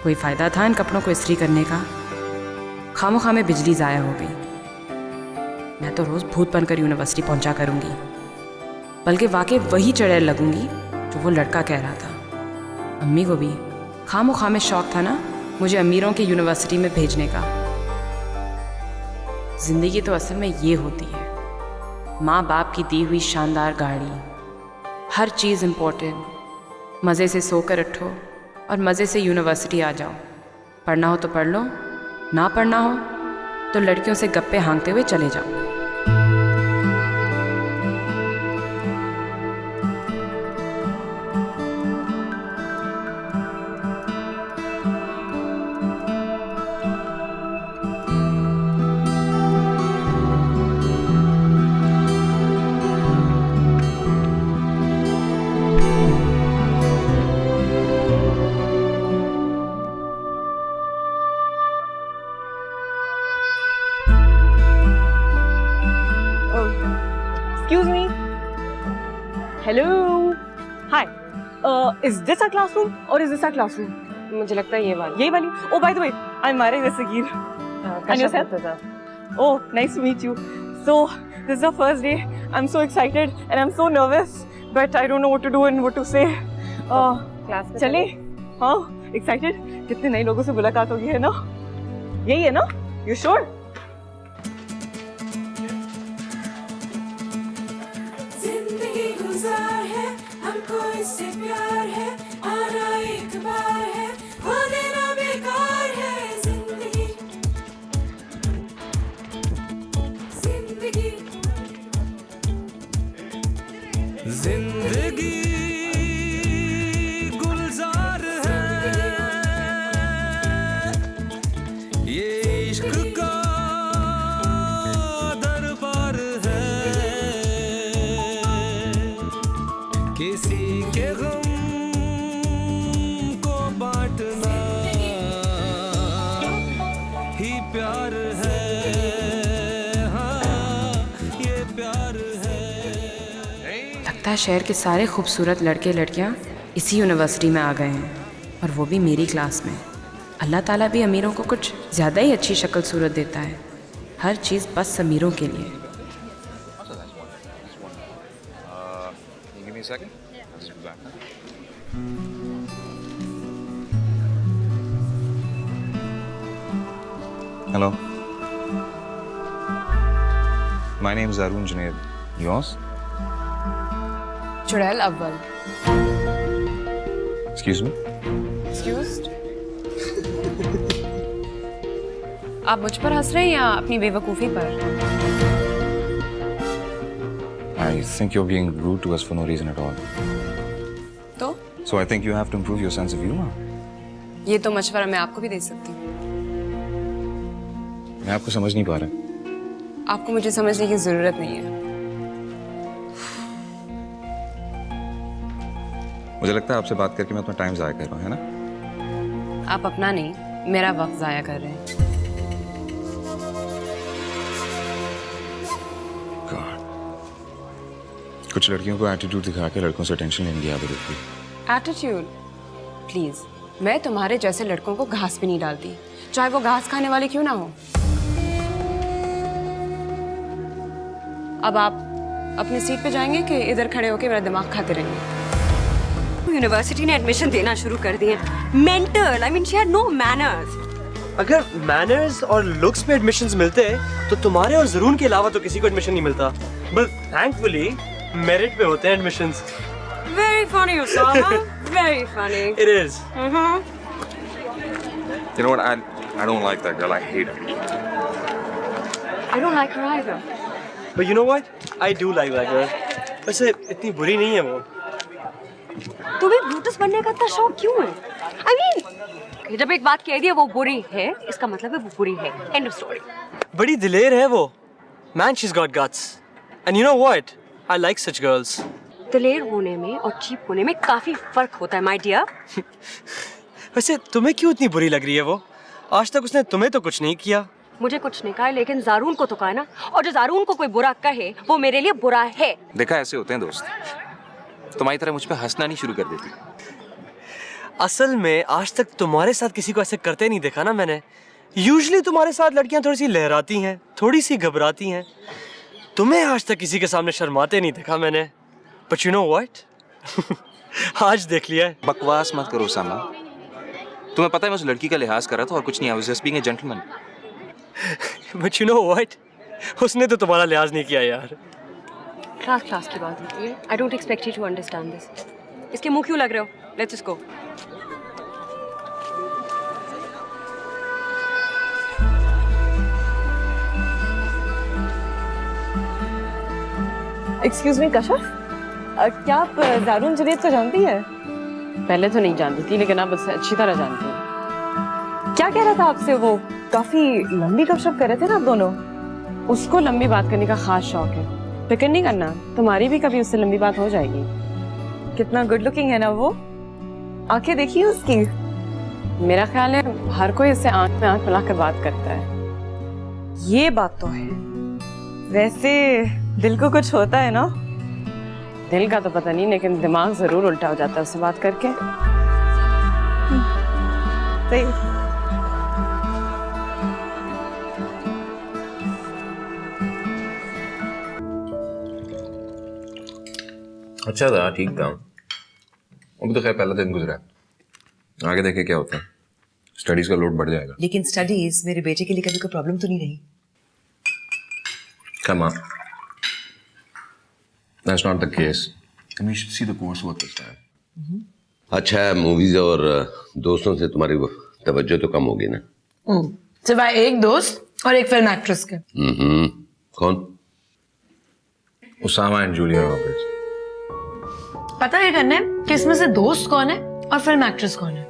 कोई फायदा था इन कपड़ों को इस्त्री करने का? खामोखा में बिजली ज़ाया हो गई। मैं तो रोज़ भूत बनकर यूनिवर्सिटी पहुंचा करूंगी, बल्कि वाकई वही चुड़ैल लगूंगी जो वो लड़का कह रहा था। अम्मी को भी खामोखा में शौक था ना मुझे अमीरों की यूनिवर्सिटी में भेजने का। ज़िंदगी तो असल में ये होती है, माँ बाप की दी हुई शानदार गाड़ी, हर चीज़ इम्पोर्टेंट। मज़े से सोकर उठो और मज़े से यूनिवर्सिटी आ जाओ। पढ़ना हो तो पढ़ लो, ना पढ़ना हो तो लड़कियों से गप्पे हाँकते हुए चले जाओ। Excuse me. Hello. Hi. Is this a classroom or is this a classroom? मुझे लगता है ये वाली। यही वाली? Oh, by the way, I'm Maria Sagir. And yourself? Oh, nice to meet you. So, this is our first day. I'm so excited and I'm so nervous, but I don't know what to do and what to say. Class में चले? हाँ, excited? कितने नए लोगों से मुलाकात होगी है ना? यही है ना? You sure? जिंदगी गुजार है, हमको इससे प्यार है, आना एक बार है, हो देना बेकार है। जिंदगी जिंदगी जिंदगी गुलजार है, ये इश्क का दरबार है, किसी के गम को बांटना ही प्यार है, हाँ ये प्यार है। लगता है शहर के सारे खूबसूरत लड़के लड़कियां इसी यूनिवर्सिटी में आ गए हैं, और वो भी मेरी क्लास में। अल्लाह ताला भी अमीरों को कुछ ज़्यादा ही अच्छी शक्ल सूरत देता है, हर चीज़ बस अमीरों के लिए। Give me a second. I'll just be back. Hello. My name is Arun Junaid. Yours? चुड़ैल अव्वल। Excuse me? Excused? आप मुझ पर हंस रहे हैं या अपनी बेवकूफ़ी पर? I think you're being rude to us for no reason at all. तो So I think you have to improve your sense of humor. ये तो मशवरा मैं आपको भी दे सकती हूँ। मैं आपको समझ नहीं पा रहा। आपको मुझे समझने की ज़रूरत नहीं है। मुझे लगता है आपसे बात करके मैं अपना टाइम ज़ाया कर रहा हूँ, है ना? आप अपना नहीं, मेरा वक्त ज़ाया कर रहे हैं। कुछ लड़कियों को एटीट्यूड दिखा के लड़कों से टेंशन लेने की आदत होती है। एटीट्यूड? प्लीज़, मैं तुम्हारे जैसे लड़कों को घास भी नहीं डालती, चाहे वो घास खाने वाले क्यों ना हो। अब आप अपनी सीट पे जाएंगे कि इधर खड़े होके मेरा दिमाग खाते रहेंगे? यूनिवर्सिटी ने एडमिशन देना शुरू कर दिए। Mental, I mean she had no manners. अगर मैनर्स और लुक्स पे एडमिशंस मिलते तो तुम्हारे और जरून के अलावा तो किसी को एडमिशन नहीं मिलता। बट थैंकफुली मेरिट पे होते हैं admissions. Very funny, Osama. Very funny. It is. You know what? I don't like that girl. I hate her. I don't like her either. But you know what? I do like that girl. वैसे इतनी बुरी नहीं है वो। तुम्हें Brutus बनने का इतना शौक क्यों है? I mean, जब एक बात कह दी है वो बुरी है, इसका मतलब है वो बुरी है। End of story. बड़ी दिलेर है वो। Man, she's got guts. And you know what? I like such girls. दिलेर होने में और चीप होने में काफी फर्क होता है, my dear. वैसे तुम्हें क्यों इतनी बुरी लग रही है वो? आज तक उसने तुम्हें तो कुछ नहीं किया। मुझे कुछ नहीं कहा, लेकिन जारून को तो कहा ना, और जो जारून को कोई बुरा कहे वो मेरे लिए बुरा है। देखा, ऐसे होते हैं दोस्त। तुम्हारी तरह मुझ पे हंसना नहीं शुरू कर देती। असल में आज तक तुम्हारे साथ किसी को ऐसे करते नहीं देखा ना मैंने। यूजुअली तुम्हारे साथ लड़कियां थोड़ी सी लहराती हैं, थोड़ी सी घबराती हैं। तुम्हें आज तक किसी के सामने शर्माते नहीं देखा मैंने। But you know what? आज देख लिया है। बकवास मत करो सामा। तुम्हें पता है मैं उस लड़की का लिहाज कर रहा था और कुछ नहीं। I was just being a gentleman. But you know what? उसने तो तुम्हारा लिहाज नहीं किया यार। क्लास की बात होती है। I don't expect you to understand this. इसके मुंह क्यों लग रहे हो? Let's just go. Excuse me Kashaf, क्या आप जारून जुनैद को जानती है? पहले तो नहीं जानती थी, लेकिन अब उससे अच्छी तरह जानती हूँ। क्या कह रहा था आपसे वो? काफी लंबी गपशप कर रहे थे ना आप दोनों। उसको लंबी बात करने का खास शौक है। फिक्र नहीं करना, तुम्हारी भी कभी उससे लंबी बात हो जाएगी। कितना गुड लुकिंग है ना वो। आंखें देखिए उसकी। मेरा ख्याल है हर कोई इससे आंख में आंख मिलाकर बात करता है। ये बात तो है। वैसे दिल को कुछ होता है ना? दिल का तो पता नहीं, लेकिन दिमाग जरूर उल्टा हो जाता है उससे बात करके। सही। अच्छा था, ठीक था। अभी तो खैर पहला दिन गुजरा है, आगे देखे क्या होता है। स्टडीज का लोड बढ़ जाएगा। लेकिन स्टडीज मेरे बेटे के लिए कभी कोई प्रॉब्लम तो नहीं रही? Come on. That's not the case. And we should see the coursework this time. अच्छा है, मूवीज और दोस्तों से तुम्हारी तवज्जो तो कम होगी ना? सिवाय एक दोस्त और एक फिल्म एक्ट्रेस के। कौन? Usama and Julia Roberts. पता है करना है कि इसमें से दोस्त कौन है और फिल्म एक्ट्रेस कौन है?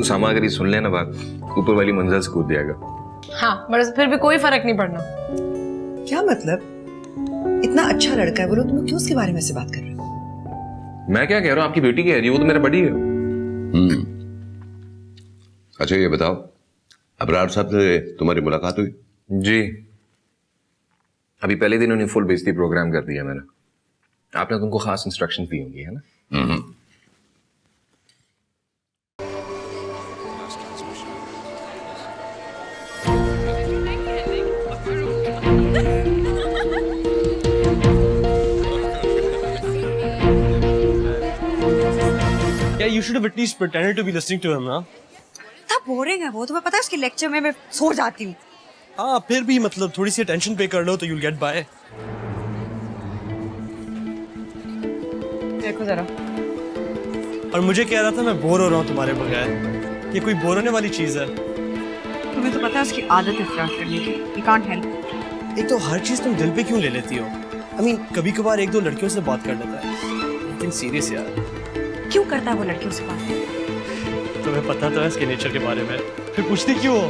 उसामा अगर ये सुन लेना बात, ऊपर वाली मंजिल से कूद जाएगा। हाँ, बट फिर भी कोई फर्क नहीं पड़ना। क्या मतलब? इतना अच्छा लड़का है, बोलो तुम क्यों उसके बारे में से बात कर रहे हो? मैं क्या कह रहा हूँ, आपकी बेटी कह रही है, वो तो मेरा बड़ी है। अच्छा ये बताओ, अबरार साहब से तुम्हारी मुलाकात हुई? जी, अभी पहले दिन उन्हें फुल बेइज्जती प्रोग्राम कर दिया मैंने। आपने तो उनको खास इंस्ट्रक्शन दी होंगी, है ना? Yeah, you should have at least pretended to be listening to him, ना? इतना बोरिंग है वो, तुम्हें पता है उसके लेक्चर में मैं सो जाती हूँ। हाँ, फिर भी मतलब थोड़ी सी अटेंशन पे कर लो तो you'll get by. देखो जरा। और मुझे कह रहा था मैं बोर हो रहा हूँ तुम्हारे बगैर। ये कोई बोर होने वाली चीज है? तुम्हें तो पता है उसकी आदत है फ्लर्ट करने की। You can't help. एक तो हर चीज तुम दिल पे क्यों ले लेती हो? I mean, कभी कभार एक दो लड़कियों से बात कर लेता है, लेकिन सीरियस यार। क्यों करता है वो लड़कियों से बात? तुम्हें पता तो है इसके नेचर के बारे में, फिर पूछती क्यों हो?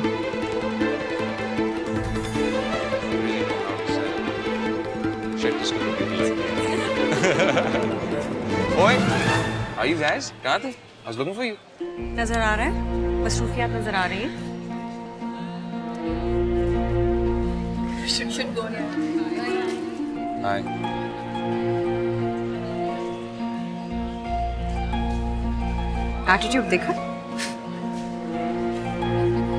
Oi, are you guys? कहाँ थे? I was looking for you. नजर आ रहा है, मसरूफियात नजर आ रही है। Hi. एटीट्यूड देखा?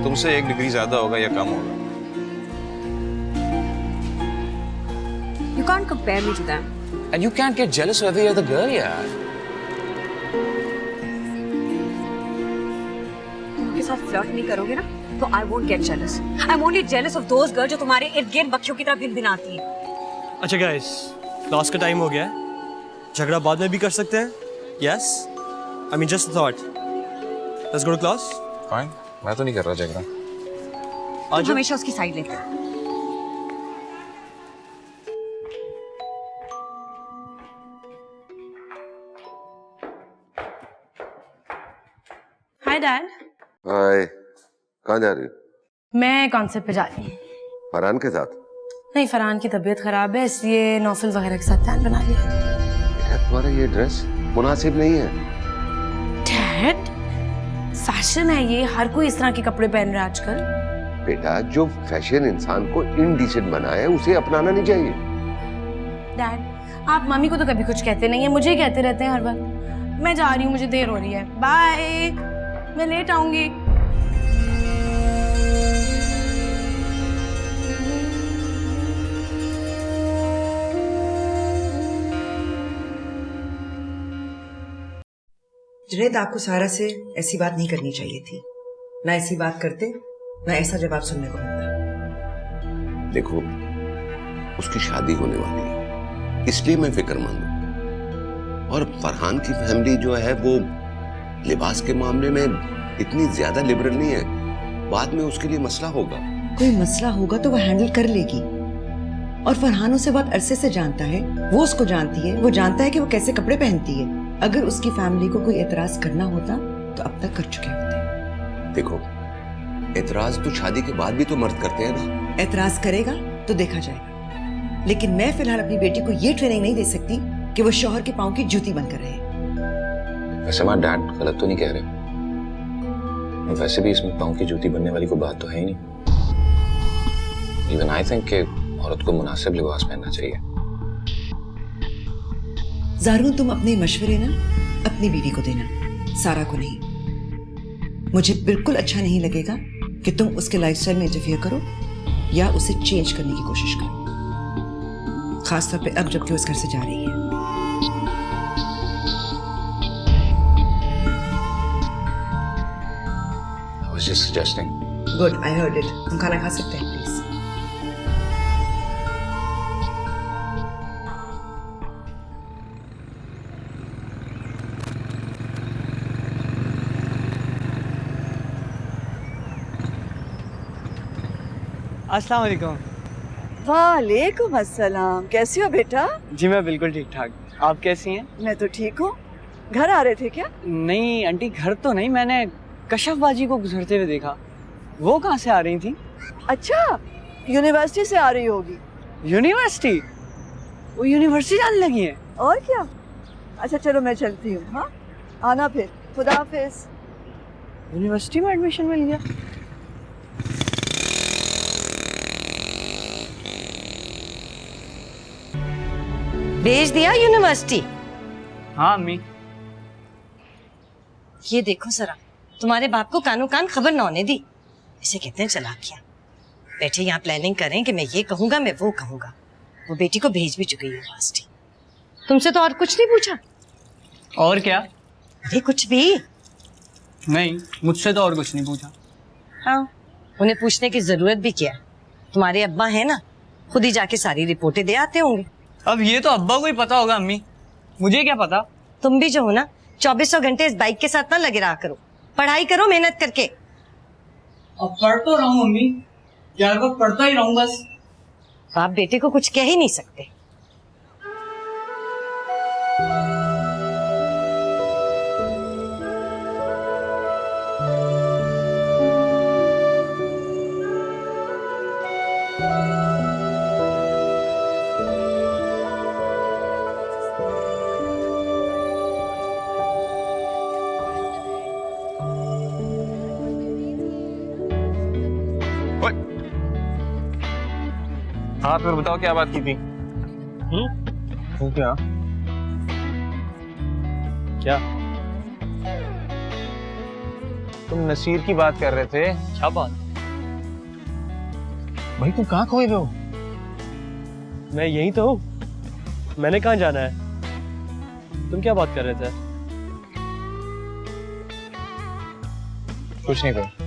तुमसे 1 डिग्री ज्यादा होगा या कम होगा? can't compare me to them. And you can't get jealous whether you're the girl, यार. उनके साथ फ्लर्ट नहीं करोगे ना तो I won't get jealous. I'm only jealous of those girls जो तुम्हारे इर्द गिर्द बच्चों की तरह भिन-भिनाती हैं. अच्छा गाइस, क्लास का टाइम हो गया है. झगड़ा बाद में भी कर सकते हैं. Yes? I mean just a thought. Let's go to class. Fine. मैं तो नहीं कर रहा झगड़ा. तुम हमेशा उसकी साइड लेते हो. Hi dad. हाय, कहाँ जा रही हो? मैं कॉन्सर्ट पे जा रही हूँ. फरहान के साथ? नहीं, फरहान की तबीयत खराब है इसलिए नौफल वगैरह के साथ प्लान बना लिया. बेटा तुम्हारा ये ड्रेस मुनासिब नहीं है. डैड, फैशन है ये, हर कोई इस तरह के कपड़े पहन रहा है आजकल. बेटा जो फैशन इंसान को इनडिसेंट बनाए उसे अपनाना नहीं चाहिए. डैड, आप मम्मी को तो कभी कुछ कहते नहीं है, मुझे ही कहते रहते हैं हर बार. मैं जा रही हूँ, मुझे देर हो रही है. बाय, मैं लेट आऊंगी. जुनैद, आपको सारा से ऐसी बात नहीं करनी चाहिए थी. ना ऐसी बात करते, ना ऐसा जवाब सुनने को मिलता. देखो, उसकी शादी होने वाली है इसलिए मैं फिक्रमंद हूँ. और फरहान की फैमिली जो है वो लिबास के मामले में इतनी ज्यादा लिबरल नहीं है. बाद में उसके लिए मसला होगा. कोई मसला होगा तो वो हैंडल कर लेगी. और फरहान उसे बहुत अरसे से जानता है, वो उसको जानती है, वो जानता है कि वो कैसे कपड़े पहनती है. अगर उसकी फैमिली को कोई एतराज करना होता तो अब तक कर चुके होते. देखो, एतराज तो शादी के बाद भी तो मर्द करते हैं ना. एतराज करेगा तो देखा जाएगा, लेकिन मैं फिलहाल अपनी बेटी को ये ट्रेनिंग नहीं दे सकती कि वो शौहर के पांव की जूती बनकर रहे. वैसे हमारा डैड गलत तो नहीं कह रहे. वैसे भी इसमें पाँव की जूती बनने वाली कोई बात तो है ही नहीं. इवन आई थिंक कि औरत को मुनासिब लिबास पहनना चाहिए. ज़ारून, तुम अपने मशवरे ना अपनी बीवी को देना, सारा को नहीं. मुझे बिल्कुल अच्छा नहीं लगेगा कि तुम उसके लाइफस्टाइल में इंटरफियर करो या उसे चेंज करने की कोशिश करो, खासतौर पे अब जबकि वो इस घर से जा रही है. I was just suggesting. Good, I heard it. हम खाना खा सकते हैं प्लीज. अस्सलाम वालेकुम. वालेकुम अस्सलाम. कैसी हो बेटा? जी मैं बिल्कुल ठीक ठाक. आप कैसी हैं? मैं तो ठीक हूँ. घर आ रहे थे क्या? नहीं आंटी, घर तो नहीं. मैंने कशफ बाजी को गुजरते हुए देखा. वो कहाँ से आ रही थी? अच्छा, यूनिवर्सिटी से आ रही होगी. यूनिवर्सिटी? वो यूनिवर्सिटी जाने लगी है? और क्या. अच्छा चलो मैं चलती हूँ. हाँ, आना फिर. खुदा हाफिज. यूनिवर्सिटी में एडमिशन मिल गया? भेज दिया यूनिवर्सिटी? हाँ अम्मी. ये देखो जरा, तुम्हारे बाप को कानों कान खबर न होने दी. इसे कहते हैं चालाकियां. बैठे यहाँ प्लानिंग करें कि मैं ये कहूंगा, मैं वो कहूंगा. वो बेटी को भेज भी चुकी यूनिवर्सिटी. तुमसे तो और कुछ नहीं पूछा? और क्या? अरे कुछ भी नहीं, मुझसे तो और कुछ नहीं पूछा. हाँ, उन्हें पूछने की जरूरत भी क्या. तुम्हारे अब्बा है ना, खुद ही जाके सारी रिपोर्टें दे आते होंगे. अब ये तो अब्बा को ही पता होगा अम्मी, मुझे क्या पता. तुम भी जो हो ना, 2400 घंटे इस बाइक के साथ ना लगे रहा करो. पढ़ाई करो मेहनत करके. अब पढ़ तो रहा हूँ मम्मी, यार वो पढ़ता ही रहूं बस. आप बेटे को कुछ कह ही नहीं सकते. हाँ फिर बताओ क्या बात की थी? क्या क्या तुम नसीर की बात कर रहे थे? क्या बात? भाई तुम कहाँ खोए हुए हो? मैं यही तो हूँ. मैंने कहाँ जाना है? तुम क्या बात कर रहे थे? कुछ नहीं कर।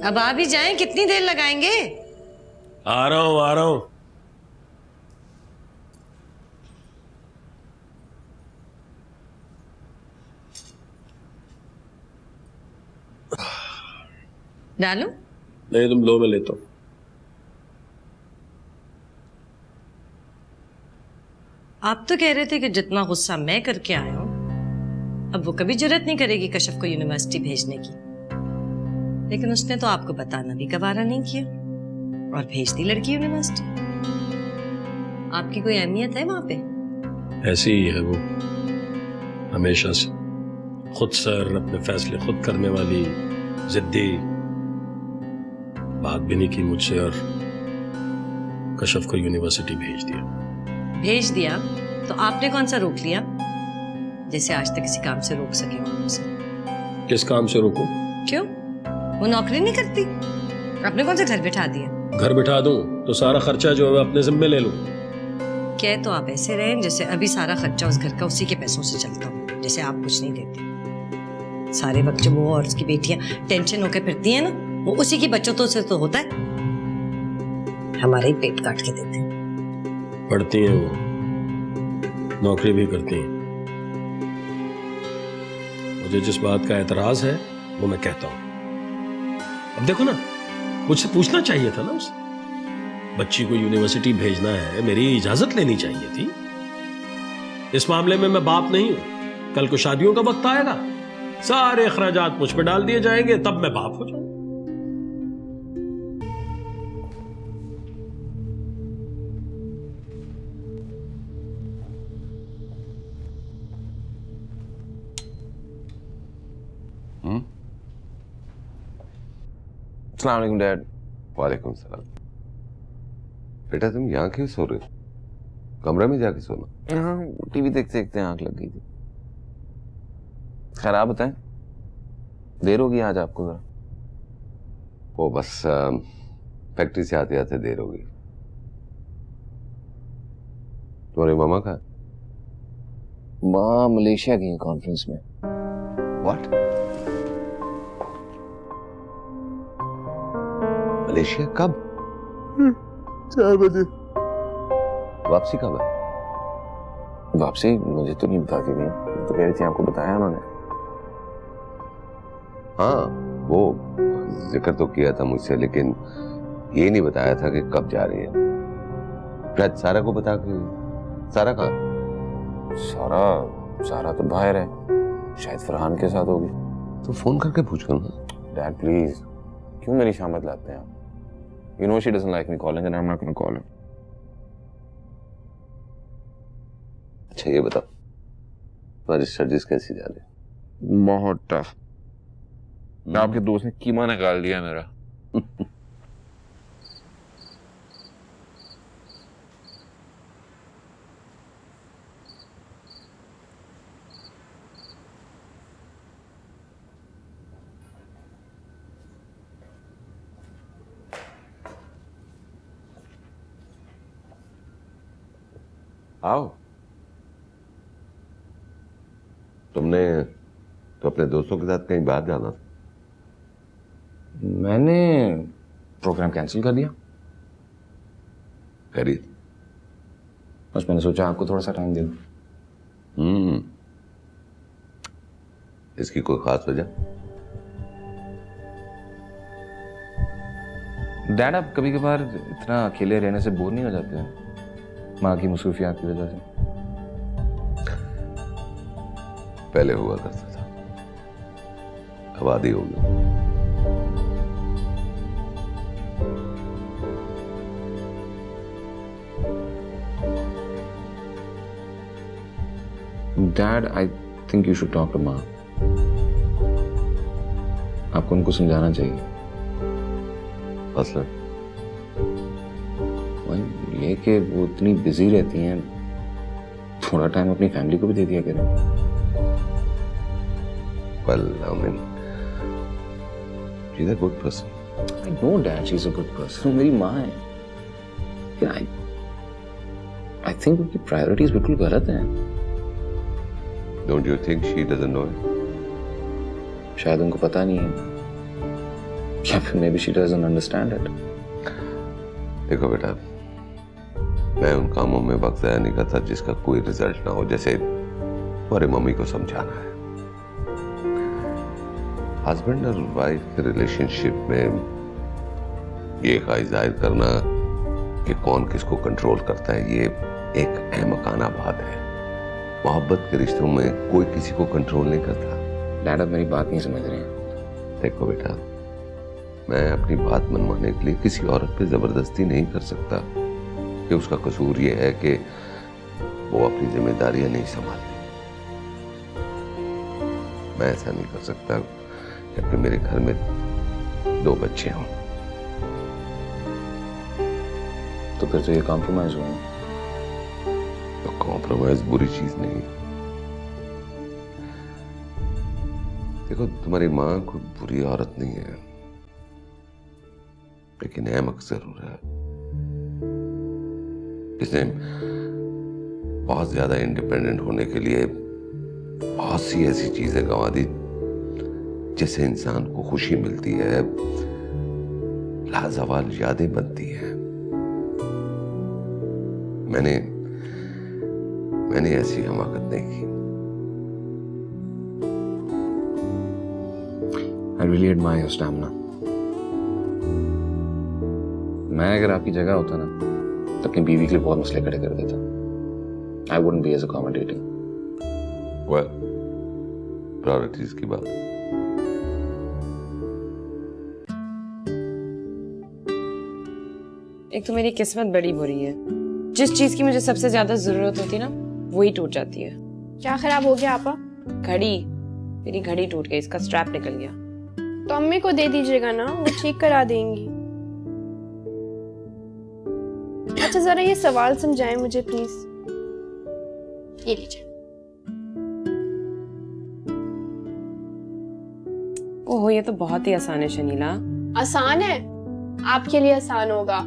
अब आ भी जाएं, कितनी देर लगाएंगे? आ रहा हूं, आ रहा हूं। डालू? नहीं, तुम लो, मैं लेता हूं। आप तो कह रहे थे कि जितना गुस्सा मैं करके आया हूं, अब वो कभी जरूरत नहीं करेगी कश्यप को यूनिवर्सिटी भेजने की। लेकिन उसने तो आपको बताना भी गवारा नहीं किया और भेज दी लड़की यूनिवर्सिटी। आपकी कोई अहमियत है वहां पे? ऐसी ही है वो, हमेशा से खुद सर, अपने फैसले खुद करने वाली, जिद्दी। बात भी नहीं की मुझसे और कश्यप को यूनिवर्सिटी भेज दिया। भेज दिया तो आपने कौन सा रोक लिया, जैसे आज तक किसी काम से रोक सके हो हमसे? किस काम से रोकूं? क्यों, वो नौकरी नहीं करती? आपने कौन सा घर बिठा दिया? घर बिठा दूं तो सारा खर्चा जो है मैं अपने जिम्मे ले लूं। कह तो आप ऐसे रहे जैसे अभी सारा खर्चा उस घर का उसी के पैसों से चलता हो, जैसे आप कुछ नहीं देते। सारे वक्त जब वो और उसकी बेटियां टेंशन होकर फिरती हैं ना, वो उसी की बच्चों से तो होता है, हमारे ही पेट काट के देते हैं। पढ़ती हैं वो, नौकरी भी करती हैं। मुझे जिस बात का एतराज है वो मैं कहता हूं। अब देखो ना, मुझसे पूछना चाहिए था ना उसे। बच्ची को यूनिवर्सिटी भेजना है, मेरी इजाजत लेनी चाहिए थी। इस मामले में मैं बाप नहीं हूं। कल को शादियों का वक्त आएगा, सारे अखराजात मुझ पे डाल दिए जाएंगे, तब मैं बाप हो जाऊंगा। अस्सलाम वालेकुम डैड। वालेकुम सलाम। बेटा तुम यहाँ क्यों सो रहे हो? कमरे में जाके सोना। हाँ, टीवी देखते देखते आंख लग गई थी। खैर आप बताएं, देर होगी आज आपको? जरा वो बस फैक्ट्री से आते आते देर हो गई। तुम्हारी मामा कहाँ? माँ मलेशिया गई कॉन्फ्रेंस में। व्हाट? मलेशिया कब? 4 बजे। वापसी कब है? वापसी मुझे तो नहीं बता के गई, तो कह रही थी आपको बताया उन्होंने। हाँ, वो जिक्र तो किया था मुझसे, लेकिन ये नहीं बताया था कि कब जा रही है। शायद सारा को बता के। सारा कहाँ? सारा तो बाहर है, शायद फरहान के साथ होगी। तो फोन करके पूछ लो ना। डैड प्लीज, क्यों मेरी शामत लाते हैं आप? You know she doesn't like me calling and I'm not going to call her. अच्छा ये बताओ, तुम्हारी स्टडीज कैसी जा रही? बहुत टफ। आपके दोस्त ने कीमा निकाल दिया मेरा। आओ। तुमने तो अपने दोस्तों के साथ कहीं बाहर जाना था। मैंने प्रोग्राम कैंसिल कर दिया। करी? बस मैंने सोचा आपको थोड़ा सा टाइम दे दूं। इसकी कोई खास वजह? डैड आप कभी कभार इतना अकेले रहने से बोर नहीं हो जाते हैं माँ की मसरूफियात की वजह से? पहले हुआ करता था, अब आदी हो गया। Dad I think you should talk to माँ। आपको उनको समझाना चाहिए। मसला ये कि वो इतनी बिजी रहती हैं, थोड़ा टाइम अपनी फैमिली को भी दे दिया करें। Well, I mean, she's a good person. I know, Dad, she's a good person. वो मेरी माँ है. Yeah, I think उनकी priorities बिल्कुल गलत हैं. Don't you think she doesn't know it? शायद उनको पता नहीं है. या फिर maybe she doesn't understand it. देखो बेटा, मैं उन कामों में वक्त ज़ाया नहीं करता जिसका कोई रिजल्ट ना हो, जैसे तुम्हारे मम्मी को समझाना है. हस्बैंड और वाइफ के रिलेशनशिप में ये ख्वाहिश जाहिर करना कि कौन किसको कंट्रोल करता है, ये एक अहमकाना बात है. मोहब्बत के रिश्तों में कोई किसी को कंट्रोल नहीं करता. डैड, आप मेरी बात नहीं समझ रहे हैं. देखो बेटा, मैं अपनी बात मनवाने के लिए किसी औरत पे जबरदस्ती नहीं कर सकता कि उसका कसूर ये है कि वो अपनी जिम्मेदारियां नहीं संभालती. मैं ऐसा नहीं कर सकता कि मेरे घर में 2 बच्चे हों. तो फिर तो ये कॉम्प्रोमाइज हुआ. तो कॉम्प्रोमाइज बुरी चीज नहीं है. देखो, तुम्हारी माँ कोई बुरी औरत नहीं है, लेकिन अहमक जरूर है. इसने बहुत ज्यादा इंडिपेंडेंट होने के लिए बहुत सी ऐसी चीजें गंवा दी जिससे इंसान को खुशी मिलती है, लाजवाल यादें बनती हैं. मैंने ऐसी हमाकत नहीं की. I really admire your stamina. मैं अगर आपकी जगह होता ना, तो अपनी बीवी के लिए बहुत मसले खड़े कर देता. I wouldn't be as accommodating. Well, priorities की बात. एक तो मेरी किस्मत बड़ी बुरी है. जिस चीज की मुझे सबसे ज्यादा जरूरत होती ना, वही टूट जाती है. क्या खराब हो गया आपा? घड़ी. मेरी घड़ी टूट गई, इसका स्ट्रैप निकल गया. तो अम्मी को दे दीजिएगा ना, वो ठीक करा देंगी. अच्छा, जरा ये सवाल समझाएं मुझे प्लीज. ये लीजिए. ओहो, ये तो बहुत ही आसान है शनीला. आसान है? आपके लिए आसान होगा,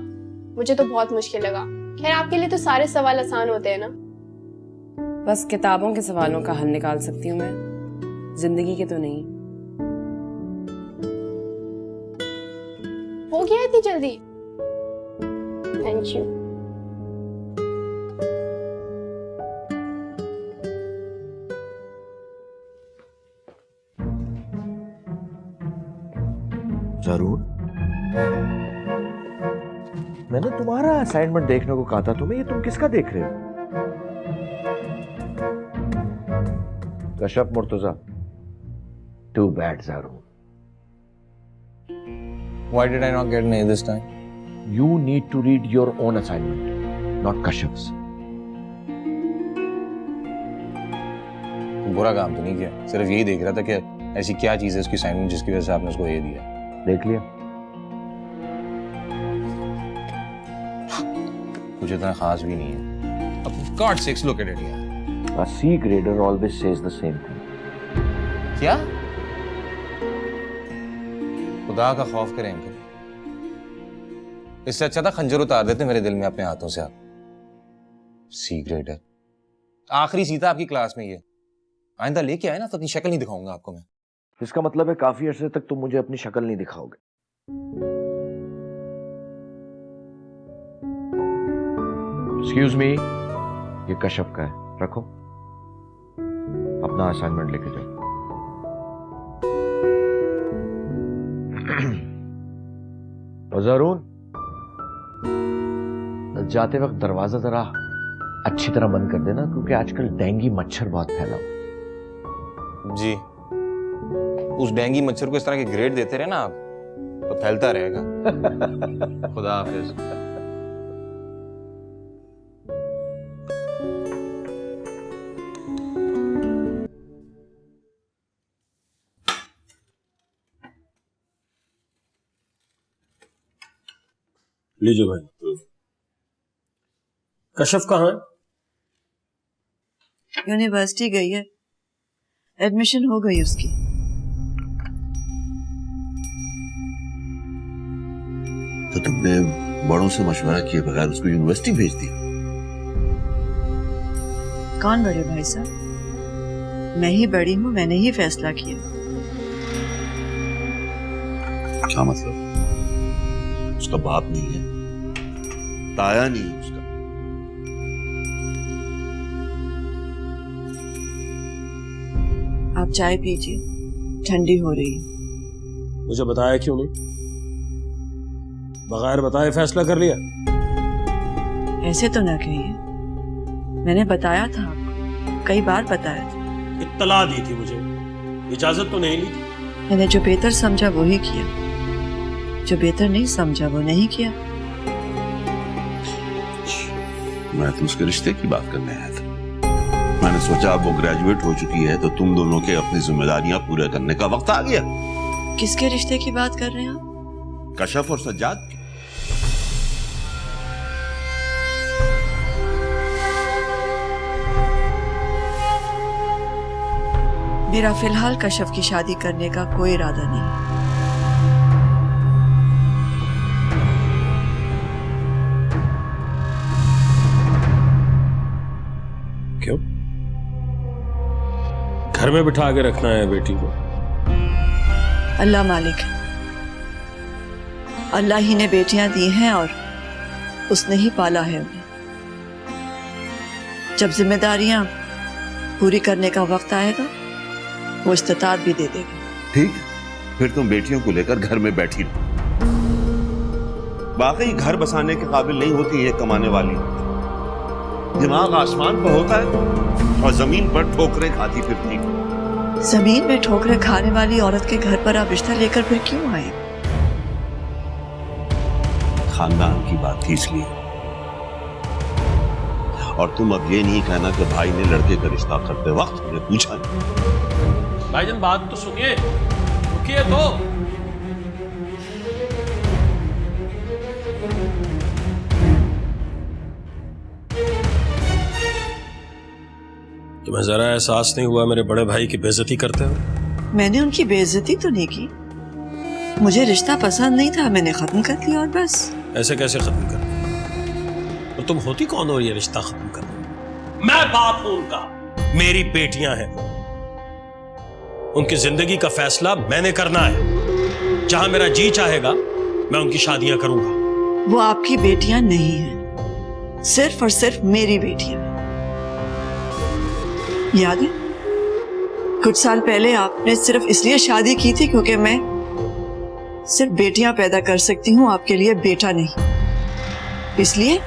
मुझे तो बहुत मुश्किल लगा. खैर, आपके लिए तो सारे सवाल आसान होते हैं ना. बस किताबों के सवालों का हल निकाल सकती हूँ मैं, जिंदगी के तो नहीं. हो गया इतनी जल्दी? Thank you. जरूर. मैंने तुम्हारा असाइनमेंट देखने को कहा था तुम्हें, ये तुम किसका देख रहे हो? Kashaf Murtaza. Too bad, Zarur. Why did I not get an A this time? You need to read your own assignment, not Kashaf's. बुरा काम तो नहीं किया, सिर्फ यही देख रहा था कि ऐसी क्या चीज है उसकी असाइनमेंट जिसकी वजह से आपने उसको A दिया. देख लिया. कुछ इतना खास भी नहीं है. अब God sakes, look at it यार. A C grader always says the same thing. क्या? खुदा का खौफ करें अंकल. इससे अच्छा था खंजर उतार देते मेरे दिल में अपने हाथों से आप. सी ग्रेडर. आखिरी सी था आपकी क्लास में ये. आइंदा लेके आए ना तो अपनी शक्ल नहीं दिखाऊंगा आपको मैं. इसका मतलब है काफी अरसे तक तुम मुझे अपनी शक्ल नहीं दिखाओगे. एक्सक्यूज मी, ये कशफ का है, रखो. अपना असाइनमेंट लेके जाओ. ज़रून, जाते वक्त दरवाजा जरा अच्छी तरह बंद कर देना, क्योंकि आजकल डेंगू मच्छर बहुत फैला हुआ. जी, उस डेंगू मच्छर को इस तरह के ग्रेड देते रहे ना आप, तो फैलता रहेगा. खुदा हाफिज. लीजिए भाई. कशफ कहाँ है? यूनिवर्सिटी गई है, एडमिशन हो गई उसकी. तुमने बड़ों से मशवरा किए बगैर उसको यूनिवर्सिटी भेज दिया? कौन बड़े भाई साहब? मैं ही बड़ी हूँ, मैंने ही फैसला किया। क्या मतलब? उसका बाप नहीं है, ताया नहीं है उसका। आप चाय पीजिए, ठंडी हो रही है। मुझे बताया क्यों नहीं? बगैर बताए फैसला कर लिया? ऐसे तो ना कहिए, मैंने बताया था आपको, कई बार बताया था। इत्तला दी थी मुझे, इजाजत तो नहीं ली थी। मैंने जो बेहतर समझा वो ही किया, जो बेहतर नहीं समझा वो नहीं किया। मैं तो उसके रिश्ते की बात करने आया था। मैंने सोचा अब वो ग्रेजुएट हो चुकी है तो तुम दोनों के अपनी जिम्मेदारियां पूरे करने का वक्त आ गया। किसके रिश्ते की बात कर रहे हैं आप? कशफ और सज्जाद की। मेरा फिलहाल कशफ की शादी करने का कोई इरादा नहीं। क्यों? घर में बिठा के रखना है बेटी को? अल्लाह मालिक है, अल्लाह ही ने बेटियां दी हैं और उसने ही पाला है उन्हें। जब जिम्मेदारियां पूरी करने का वक्त आएगा वो इस्तिताअत भी दे देगा। ठीक है, फिर तुम बेटियों को लेकर घर में बैठी रहो। वाकई घर बसाने के काबिल नहीं होती है कमाने वाली। दिमाग आसमान पर होता है और जमीन पर ठोकरें खाती फिरती। जमीन में ठोकरें खाने वाली औरत के घर पर आप रिश्ता लेकर फिर क्यों आए? खानदान की बात थी इसलिए। और तुम अब ये नहीं कहना कि भाई ने लड़के का रिश्ता करते वक्त उन्हें पूछा नहीं। भाईजान बात तो सुनिए, रुकिए तो। तुम्हें जरा एहसास नहीं हुआ मेरे बड़े भाई की बेइज्जती करते हो? मैंने उनकी बेइज्जती तो नहीं की, मुझे रिश्ता पसंद नहीं था, मैंने खत्म कर दिया और बस। ऐसे कैसे खत्म कर दिया? तो तुम होती कौन हो ये रिश्ता खत्म कर? मैं बाप हूं उनका, मेरी बेटियां हैं, उनकी जिंदगी का फैसला मैंने करना है। जहां मेरा जी चाहेगा मैं उनकी शादियां करूंगा। वो आपकी बेटियां नहीं हैं, सिर्फ और सिर्फ मेरी बेटियां। याद है कुछ साल पहले आपने सिर्फ इसलिए शादी की थी क्योंकि मैं सिर्फ बेटियां पैदा कर सकती हूं, आपके लिए बेटा नहीं। इसलिए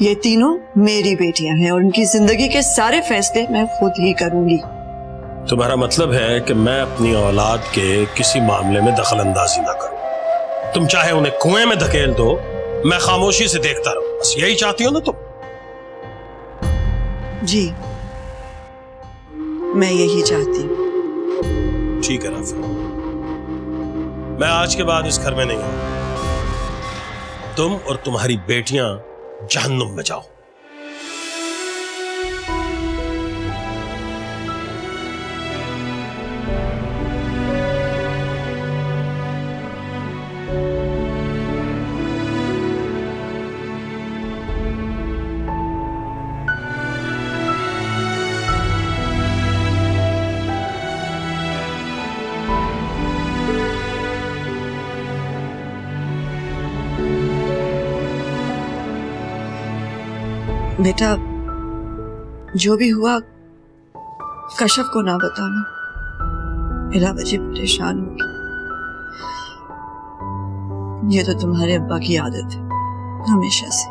ये तीनों मेरी बेटियां हैं और उनकी जिंदगी के सारे फैसले मैं खुद ही करूंगी। तुम्हारा मतलब है कि मैं अपनी औलाद के किसी मामले में दखल अंदाजी ना करूं। तुम चाहे उन्हें कुएं में धकेल दो, मैं खामोशी से देखता रहूं, बस यही चाहती हो ना तुम? जी, मैं यही चाहती हूँ। ठीक है राफी, मैं आज के बाद इस घर में नहीं आऊंगा। तुम और तुम्हारी बेटियां जहन्नुम में जाओ। बेटा, जो भी हुआ कशफ को ना बताना, मेरा वजह परेशान होगी। ये तो तुम्हारे अब्बा की आदत है हमेशा से।